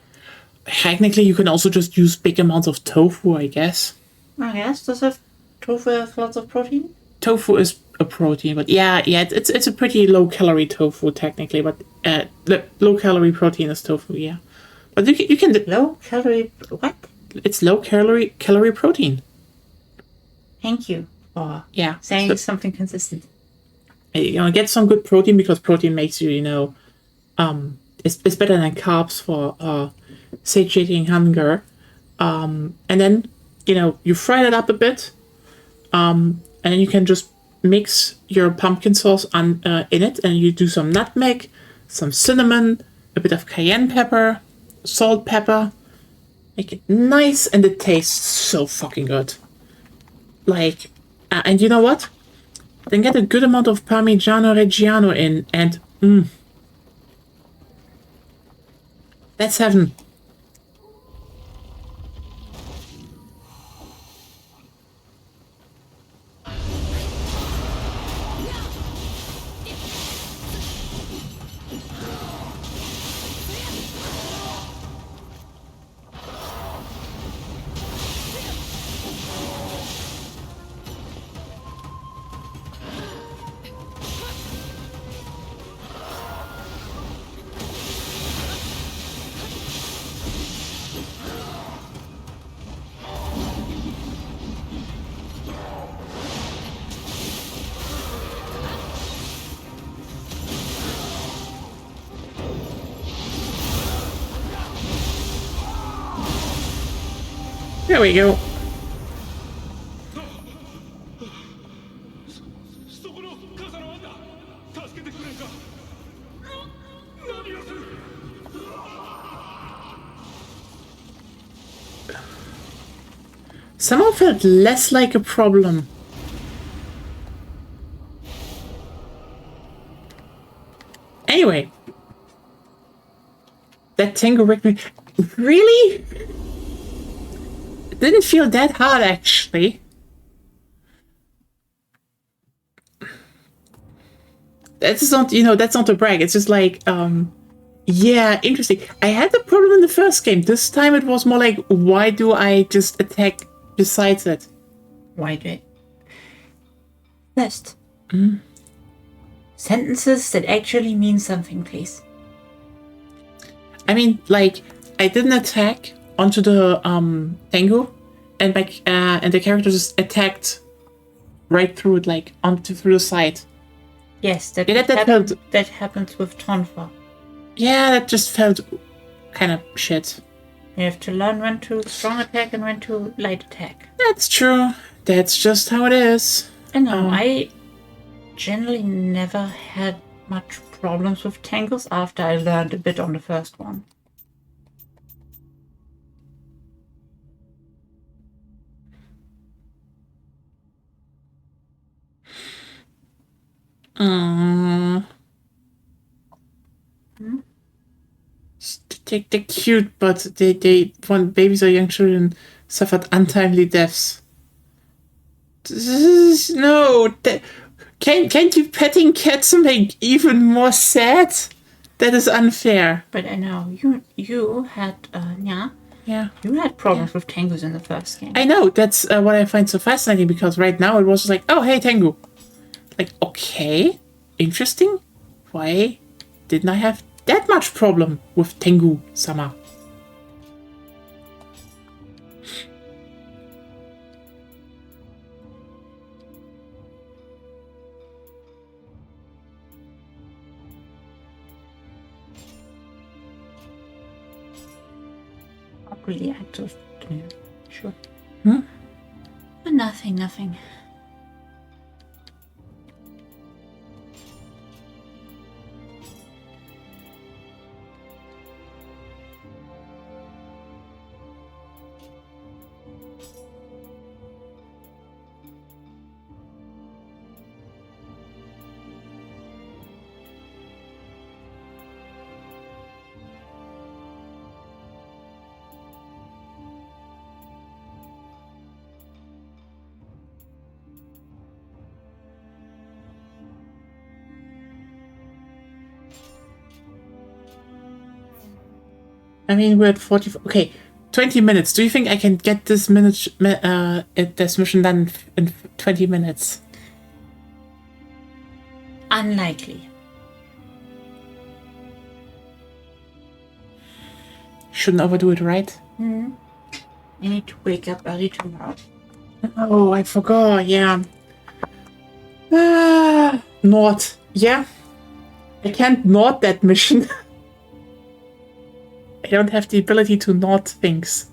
Technically, you can also just use big amounts of tofu, I guess. I guess. Does tofu have lots of protein? Tofu is a protein, but yeah, it's a pretty low-calorie tofu, technically, but low-calorie protein is tofu, yeah. But you can... Low-calorie... What? It's low-calorie protein. Thank you for saying something consistent. Get some good protein, because protein makes you, it's better than carbs for satiating hunger. And then, you fry that up a bit, and then you can just mix your pumpkin sauce in it, and you do some nutmeg, some cinnamon, a bit of cayenne pepper, salt, pepper. Make it nice, and it tastes so fucking good. Like, and you know what? Then get a good amount of Parmigiano Reggiano in, and that's heaven. There we go. そこの傘のあんだ助けてくれんか何をする Somehow felt less like a problem. Anyway. That tango wrecked me. Really? It didn't feel that hard, actually. That's not, that's not a brag. It's just like, yeah, interesting. I had the problem in the first game. This time it was more like, why do I just attack besides it? Why do it? First. Sentences that actually mean something, please. I mean, like, I didn't attack onto the tango, and the character just attacked right through it, like through the side. Yes, that happens with Tonfa. Yeah, that just felt kind of shit. You have to learn when to strong attack and when to light attack. That's true. That's just how it is. I know. I generally never had much problems with tangles after I learned a bit on the first one. They're cute, but they when babies or young children suffered untimely deaths. No, can't you petting cats make even more sad? That is unfair. But I know you had yeah. You had problems with tangos in the first game. I know, that's what I find so fascinating, because right now it was just like, oh hey tango. Like, okay, interesting. Why didn't I have that much problem with Tengu-sama? Not really active. Yeah, sure. Nothing. I mean, we're at 40. Okay, 20 minutes. Do you think I can get this mission done in 20 minutes? Unlikely. Shouldn't overdo it, right? I need to wake up early tomorrow. Oh, I forgot. Yeah. Not. Yeah. I can't not that mission. I don't have the ability to not things.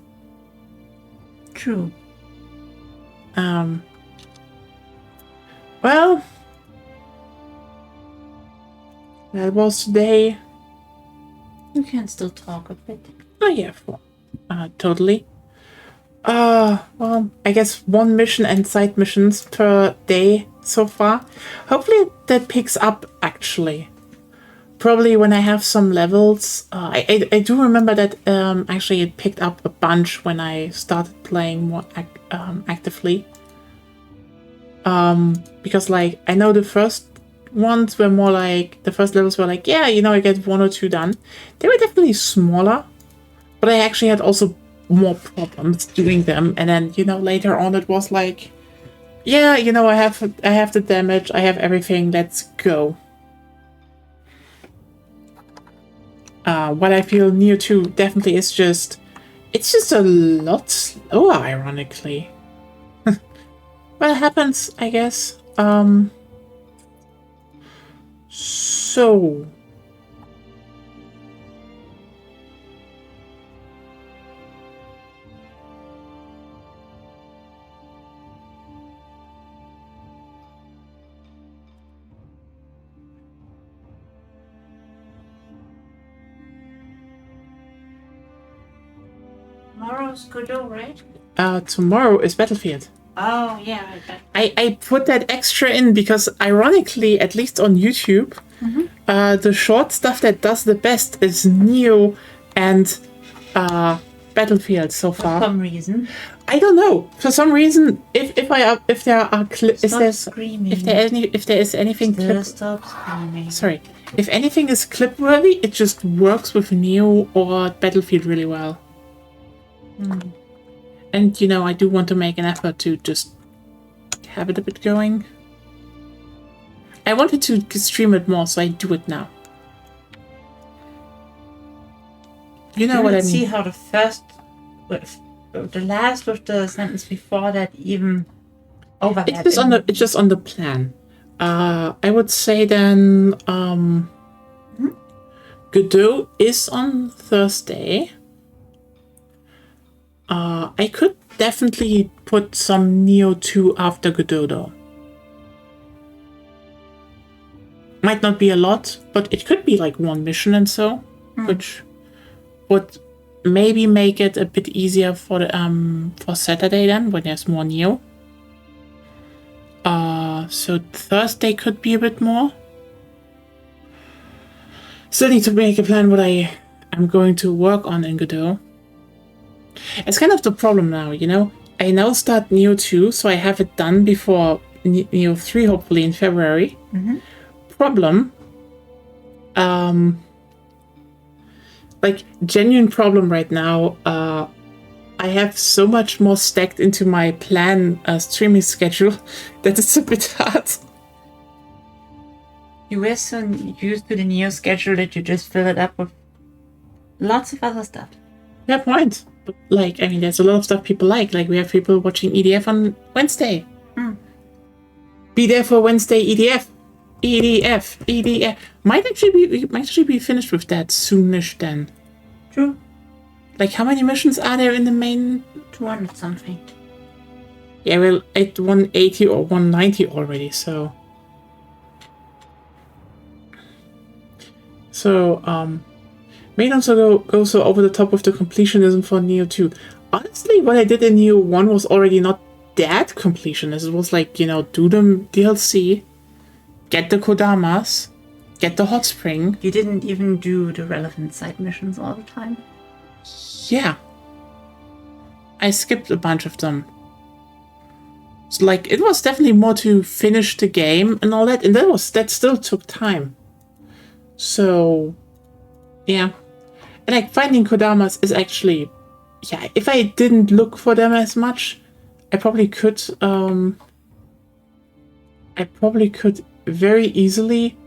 True. Well, that was today. You can still talk a bit. Oh yeah, totally. Well, I guess one mission and side missions per day so far. Hopefully that picks up, actually. Probably when I have some levels. I do remember that actually it picked up a bunch when I started playing more actively. Because like, I know the first ones were more like, the first levels were like, yeah, I get 1 or 2 done. They were definitely smaller, but I actually had also more problems doing them. And then, later on it was like, yeah, I have the damage, I have everything, let's go. What I feel Nioh 2 definitely is it's just a lot slower, ironically. Well, it happens, I guess. So... Tomorrow's Godot, right? Tomorrow is Battlefield. Oh, yeah. I put that extra in because, ironically, at least on YouTube, the short stuff that does the best is Nioh and Battlefield so far. For some reason. I don't know. For some reason, if there are Screaming. if there is anything Stop screaming. sorry, if anything is clip worthy, it just works with Nioh or Battlefield really well. And I do want to make an effort to just have it a bit going. I wanted to stream it more, so I do it now. You know what I mean? See how the last with the sentence before that even overlap. It's just on the plan. I would say then Godot is on Thursday. I could definitely put some Nioh 2 after Godot though. Might not be a lot, but it could be like one mission and so, which would maybe make it a bit easier for Saturday then, when there's more Nioh. So Thursday could be a bit more. Still need to make a plan what I'm going to work on in Godot. It's kind of the problem now, I now start Nioh 2, so I have it done before Nioh 3, hopefully in February. Problem. Genuine problem right now. I have so much more stacked into my plan streaming schedule that it's a bit hard. You were so used to the Nioh schedule that you just fill it up with lots of other stuff. Fair point. But, there's a lot of stuff people like. We have people watching EDF on Wednesday. Be there for Wednesday EDF. EDF. Might actually be finished with that soonish then. True. How many missions are there in the main? 200 something. Yeah, well, at 180 or 190 already, so... May also go so over the top with the completionism for Nioh 2. Honestly, what I did in Nioh 1 was already not that completionist. It was do the DLC, get the Kodamas, get the hot spring. You didn't even do the relevant side missions all the time? Yeah. I skipped a bunch of them. So, it was definitely more to finish the game and all that, and that still took time. So, yeah. And finding Kodamas is actually, if I didn't look for them as much, I probably could very easily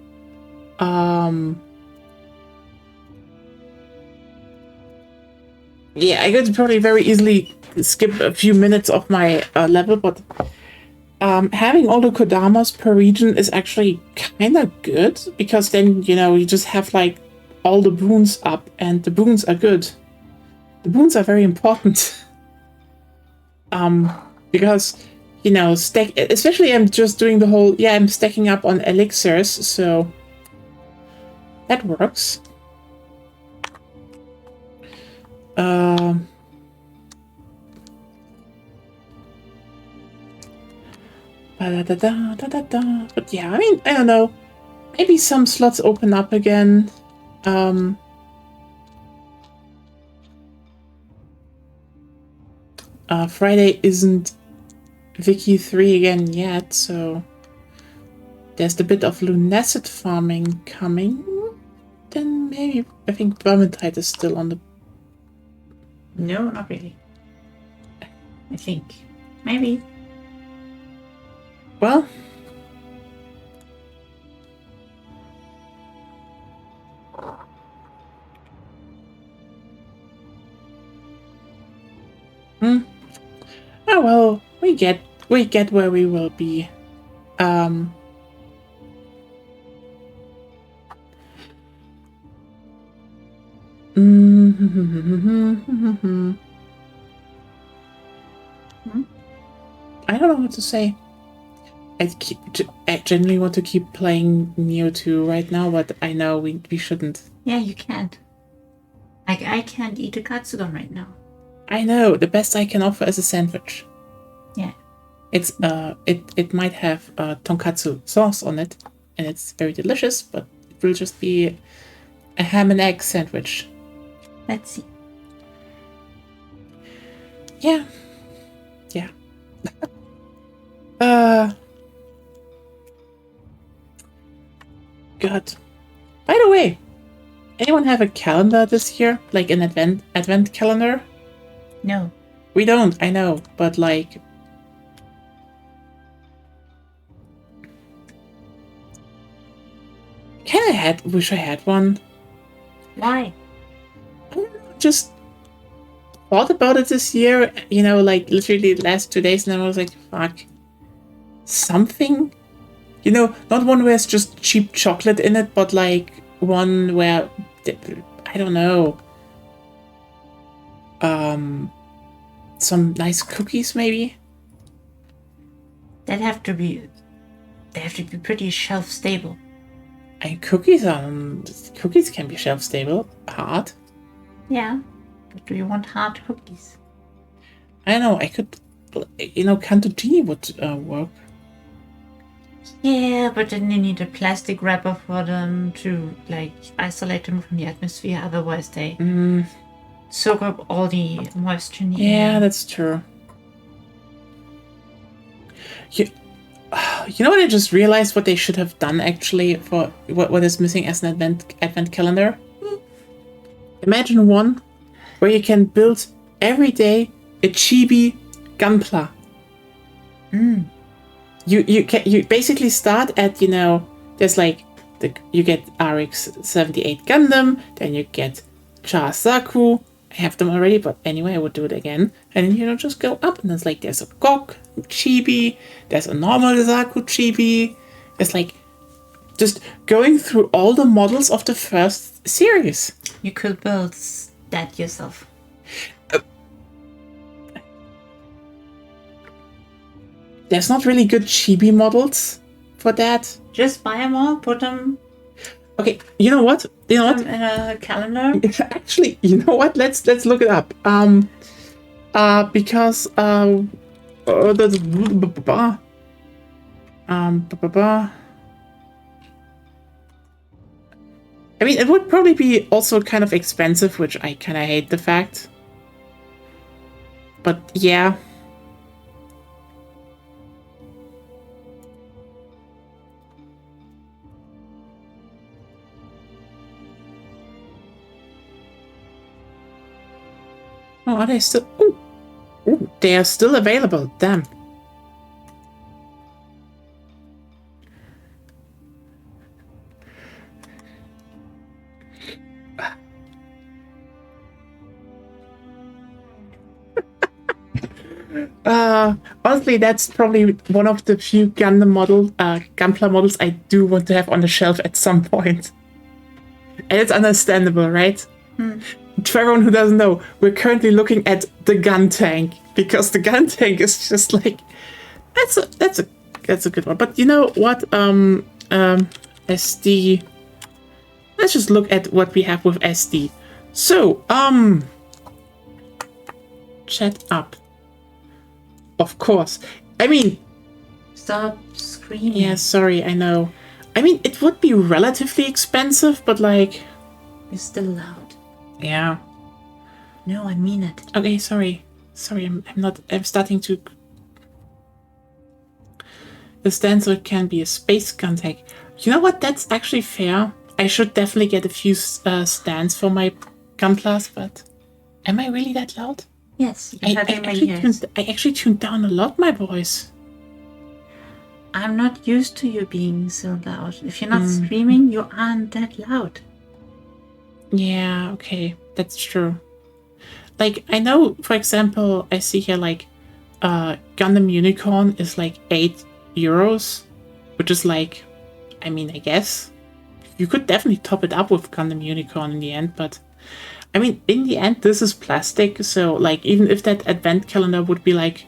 I could probably very easily skip a few minutes of my level, but having all the Kodamas per region is actually kind of good, because then, you just have all the boons up, and the boons are good. The boons are very important. Because, stack, especially I'm just doing the whole, I'm stacking up on elixirs, so that works. But yeah, I don't know. Maybe some slots open up again. Friday isn't Wiki 3 again yet, so there's the bit of Lunacid farming coming. Then maybe, I think Vermintide is still on the... No, not really. I think. Maybe. Well... Oh well, we get where we will be. I don't know what to say. I genuinely want to keep playing Nioh 2 right now, but I know we shouldn't. Yeah, you can't. I can't eat a katsudon right now. I know, the best I can offer is a sandwich. Yeah. It's it might have tonkatsu sauce on it, and it's very delicious, but it will just be a ham and egg sandwich. Let's see. Yeah. Yeah. God. By the way, anyone have a calendar this year? Like an advent calendar? No. We don't, I know, but like wish I had one. Why? I don't know, just thought about it this year, you know, like literally the last 2 days, and I was like, fuck. Something? You know, not one where it's just cheap chocolate in it, but like one where, I don't know, some nice cookies maybe? They have to be pretty shelf stable. And cookies can be shelf stable. Hard. Yeah. But do you want hard cookies? I don't know, I could, you know, cantuccini would work. Yeah, but then you need a plastic wrapper for them to like isolate them from the atmosphere. Otherwise, they soak up all the moisture in the air. Yeah, that's true. You know what I just realized what they should have done actually for what is missing as an advent calendar? Imagine one where you can build every day a chibi gunpla. You basically start at, you know, there's like you get RX-78 Gundam, then you get Char Saku. I have them already, but anyway, I would do it again. And then, you know, just go up, and there's like there's a GOG chibi, there's a normal Zaku chibi. It's like just going through all the models of the first series. You could build that yourself. There's not really good chibi models for that. Just buy them all, put them. Okay, you know what? In a calendar. Actually, you know what? Let's look it up. Because I mean, it would probably be also kind of expensive, which I kind of hate the fact. But yeah. Oh, are they still? Ooh, they are still available. Damn. Honestly, that's probably one of the few Gunpla models I do want to have on the shelf at some point. And it's understandable, right? For everyone who doesn't know, we're currently looking at the gun tank, because the gun tank is just like that's a good one. But you know what? SD. Let's just look at what we have with SD. So, chat up. Of course. I mean, stop screaming. Yeah, sorry, I know. I mean, it would be relatively expensive, but like, you're still loud. Yeah. No, I mean it. Okay, sorry. I'm starting to. The stancer can be a space gun tank. You know what? That's actually fair. I should definitely get a few stands for my Gunplas, but am I really that loud? Yes, I actually tuned down a lot my voice. I'm not used to you being so loud. If you're not screaming, you aren't that loud. Yeah, okay, that's true. Like, I know, for example, I see here, like, Gundam Unicorn is like €8, which is like, I mean, I guess you could definitely top it up with Gundam Unicorn in the end, but I mean, in the end, this is plastic, so like, even if that advent calendar would be like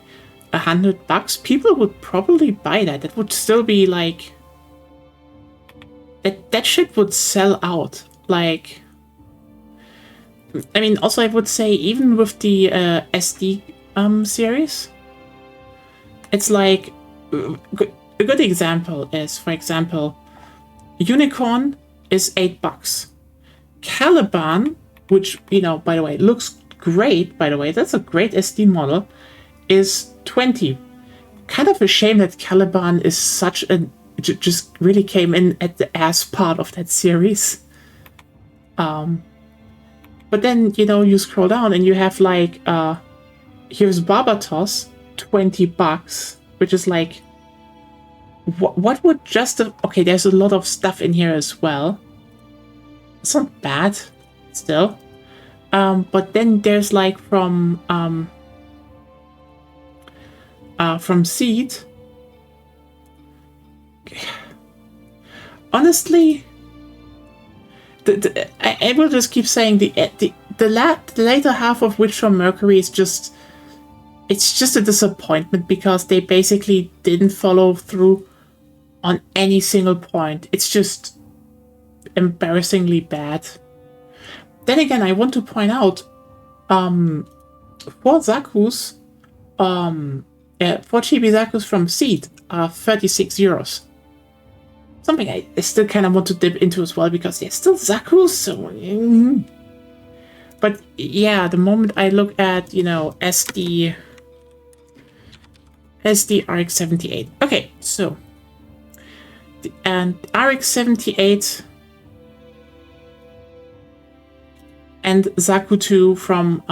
$100, people would probably buy that. That would still be like, that shit would sell out. Like, I mean, also I would say even with the SD series, it's like a good example is, for example, Unicorn is $8. Caliban, which, you know, by the way, looks great, by the way, that's a great SD model, is 20. Kind of a shame that Caliban is such a just really came in at the ass part of that series. But then, you know, you scroll down and you have like here's Barbatos, $20, which is like what would just okay, there's a lot of stuff in here as well. It's not bad still. But then there's like from Seed. Honestly, I will just keep saying the later half of Witch from Mercury is just, it's just a disappointment because they basically didn't follow through on any single point. It's just embarrassingly bad. Then again, I want to point out, for Zaku's, 4 chibi Zaku's from Seed are 36 euros. Something I still kind of want to dip into as well because they're still Zaku's, so... But yeah, the moment I look at, you know, SD RX-78. Okay, so... And RX-78 and Zaku 2 from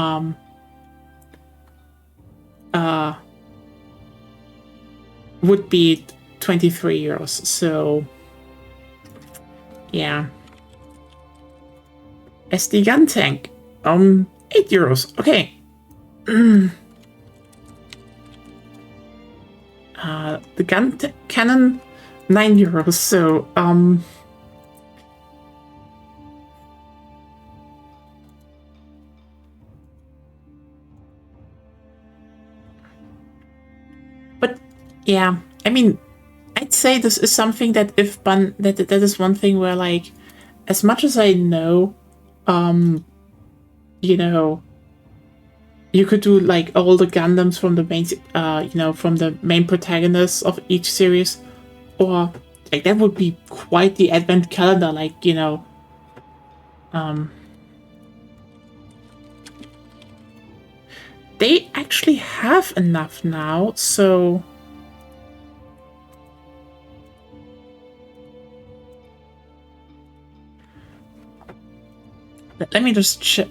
would be 23 euros. So yeah. SD gun tank 8 euros. Okay. The gun cannon 9 euros. So but yeah, I mean, I'd say this is something that if that is one thing where, like, as much as I know, you know, you could do like all the Gundams from the main, you know, from the main protagonists of each series, or like that would be quite the advent calendar, like, you know, they actually have enough now, so. Let me just check.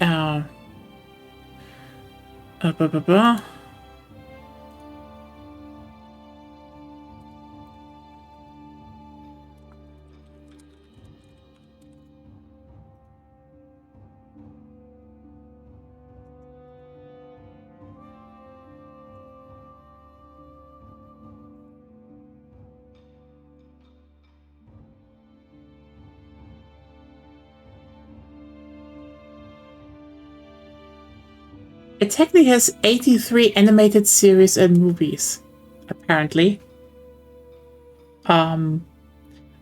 It technically has 83 animated series and movies, apparently.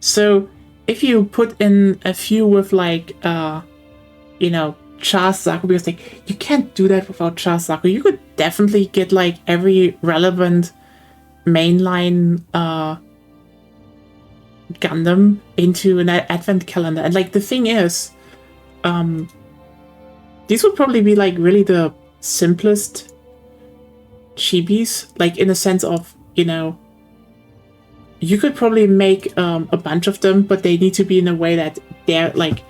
So if you put in a few with like, you know, Charles Zaku, because like you can't do that without Charles Zaku. You could definitely get like every relevant mainline Gundam into an advent calendar, and like the thing is, these would probably be like really the simplest chibis, like in a sense of, you know, you could probably make a bunch of them, but they need to be in a way that they're like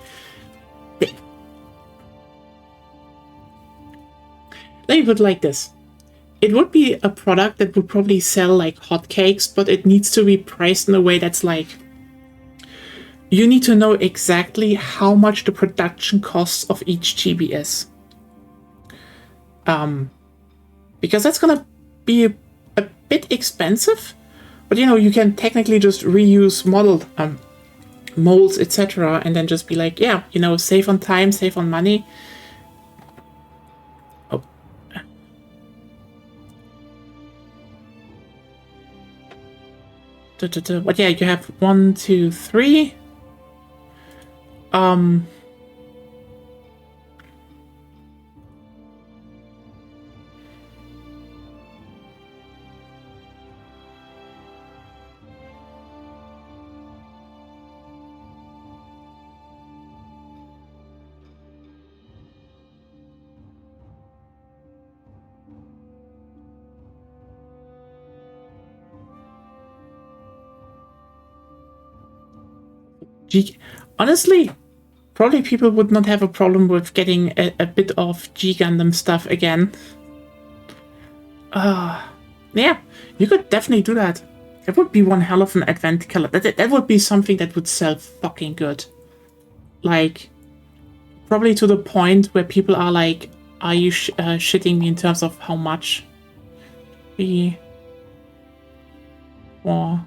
let me put it like this. It would be a product that would probably sell like hotcakes, but it needs to be priced in a way that's like, you need to know exactly how much the production costs of each chibi is. Because that's gonna be a bit expensive, but you know, you can technically just reuse modeled molds, etc., and then just be like, yeah, you know, save on time, save on money. Oh. But yeah, you have 1, 2, 3. Honestly, probably people would not have a problem with getting a bit of G Gundam stuff again. Yeah, you could definitely do that. It would be one hell of an advent calendar. That would be something that would sell fucking good. Like, probably to the point where people are like, are you shitting me in terms of how much? 3, 4,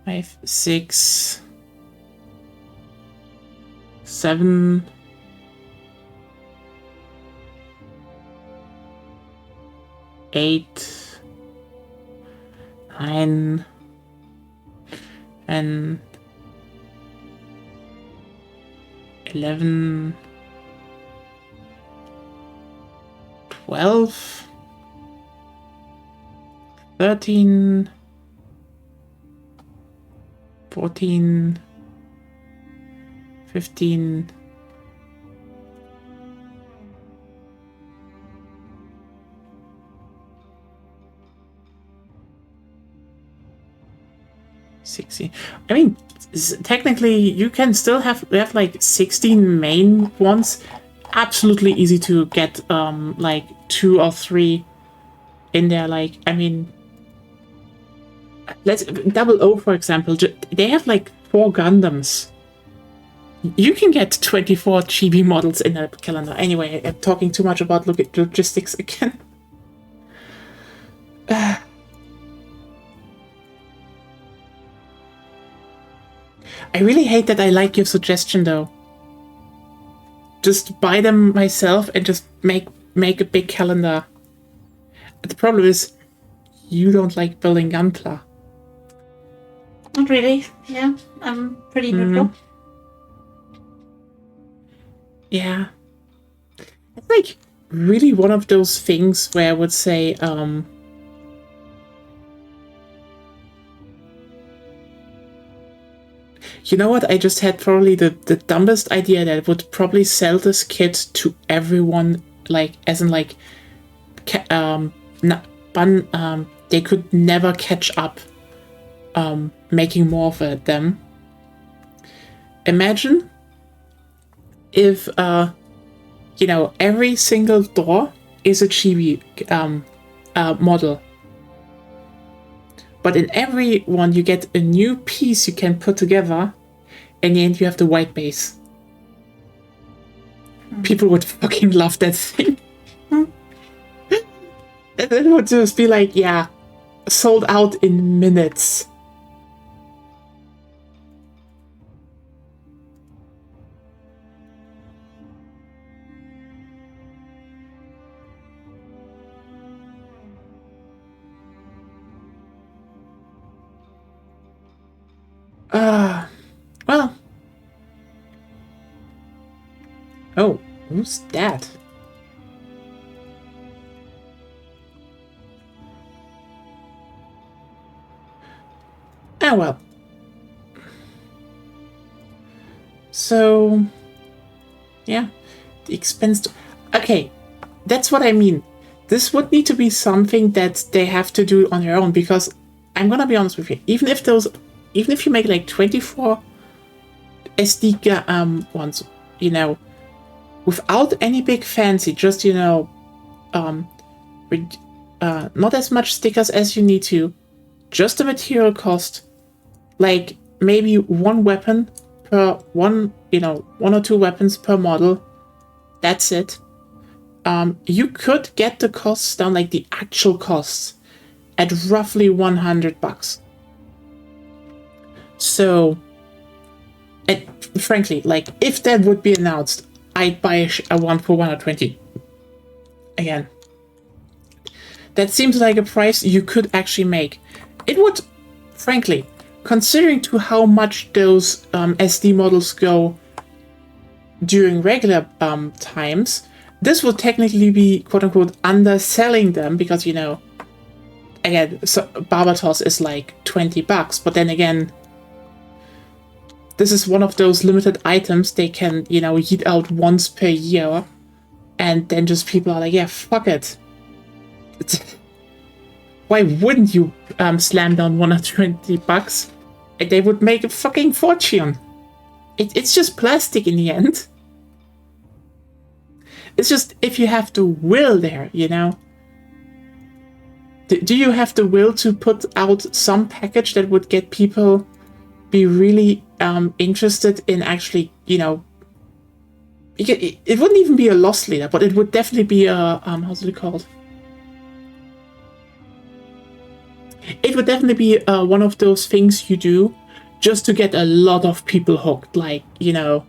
5, 6, 7, 8, 9, and 11, 12, 13, 14, 15, 16. I mean, technically, you can still have like 16 main ones. Absolutely easy to get like 2 or 3 in there. Like, I mean, let's Double O, for example. They have like 4 Gundams. You can get 24 chibi models in a calendar. Anyway, I'm talking too much about logistics again. I really hate that I like your suggestion, though. Just buy them myself and just make a big calendar. The problem is, you don't like building Gunpla. Not really. Yeah, I'm pretty neutral. Yeah. It's like really one of those things where I would say, you know what? I just had probably the dumbest idea that would probably sell this kit to everyone, like, as in, like, they could never catch up making more of them. Imagine if, you know, every single door is a chibi model. But in every one, you get a new piece you can put together. In the end, you have the white base. People would fucking love that thing. And it would just be like, yeah, sold out in minutes. Well. Oh, who's that? Oh, well. So, yeah, the expense. Okay, that's what I mean. This would need to be something that they have to do on their own, because I'm gonna be honest with you. Even if you make like 24 SD ones, you know, without any big fancy, just, you know, not as much stickers as you need to, just the material cost, like maybe one weapon per one, you know, 1 or 2 weapons per model. That's it. You could get the costs down, like the actual costs, at roughly $100. So, and frankly, like, if that would be announced, I'd buy a one for 120. Again, that seems like a price you could actually make. It would, frankly, considering to how much those SD models go during regular times, this would technically be, quote-unquote, underselling them, because, you know, again, so Barbatos is like $20, but then again, this is one of those limited items they can, you know, heat out once per year, and then just people are like, yeah, fuck it. Why wouldn't you slam down $120? they would make a fucking fortune. It's just plastic in the end. It's just if you have the will there, you know. Do you have the will to put out some package that would get people be really interested in actually, you know, it wouldn't even be a loss leader, but it would definitely be a, how's it called? It would definitely be one of those things you do just to get a lot of people hooked. Like, you know,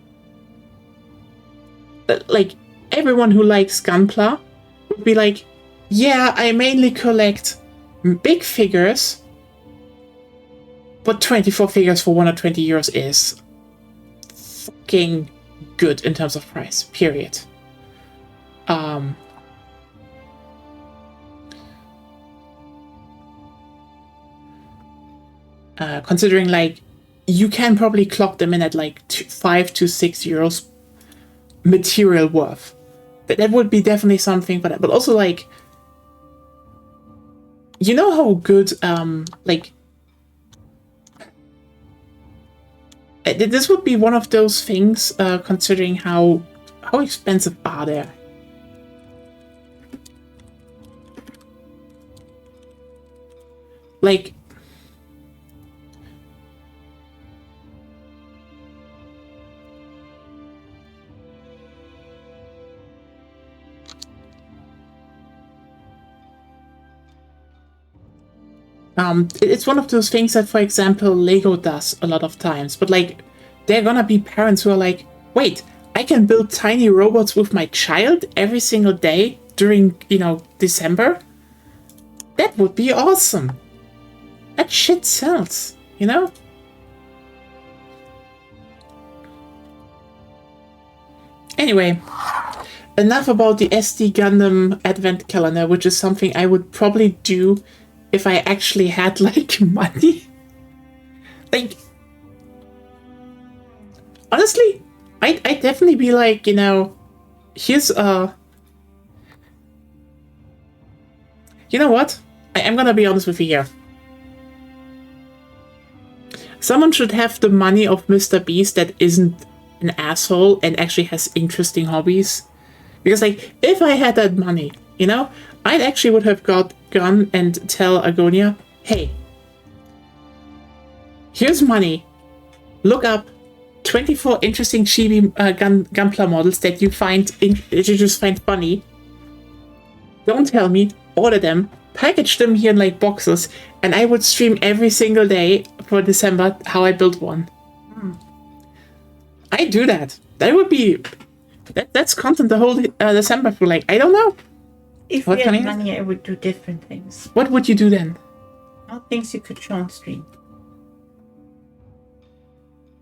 like everyone who likes Gunpla would be like, yeah, I mainly collect big figures, but 24 figures for 120 euros is fucking good in terms of price, period. Considering, like, you can probably clock them in at like 5 to 6 euros material worth. That would be definitely something, but also, like, you know how good, like, this would be one of those things, considering how expensive are they? Like, it's one of those things that, for example, Lego does a lot of times, but like, there are gonna be parents who are like, wait, I can build tiny robots with my child every single day during, you know, December? That would be awesome. That shit sells, you know? Anyway, enough about the SD Gundam Advent Calendar, which is something I would probably do if I actually had, like, money. Like, honestly, I'd definitely be like, you know, here's you know what? I'm gonna be honest with you here. Someone should have the money of Mr. Beast that isn't an asshole and actually has interesting hobbies. Because, like, if I had that money, you know, I actually would have gone and tell Agonia, hey, here's money. Look up 24 interesting chibi Gunpla models that you just find funny. Don't tell me, order them, package them here in like boxes, and I would stream every single day for December how I built one. I do that. That would be that's content the whole December for, like, I don't know. If we had money, I would do different things. What would you do then? Not things you could show on stream.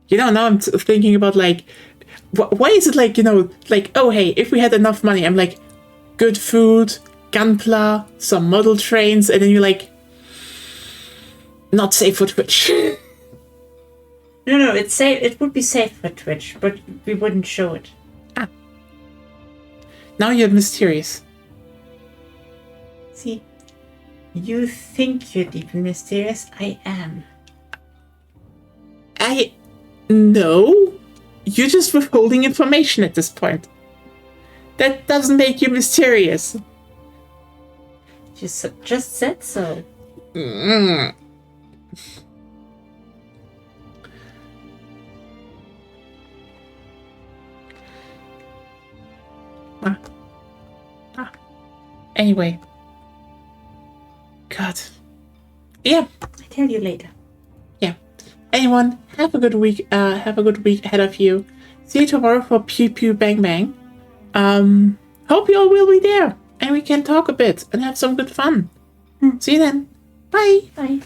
You know, now I'm thinking about, like, why is it like, you know, like, oh, hey, if we had enough money, I'm like, good food, Gunpla, some model trains, and then you're like, not safe for Twitch. No, it's safe. It would be safe for Twitch, but we wouldn't show it. Ah. Now you're mysterious. See, you think you're deep and mysterious. I am. No. You're just withholding information at this point. That doesn't make you mysterious. You just said so. Anyway. God. Yeah. I tell you later. Yeah. Anyone, have a good week. Have a good week ahead of you. See you tomorrow for Pew Pew Bang Bang. Hope you all will be there and we can talk a bit and have some good fun. See you then. Bye. Bye.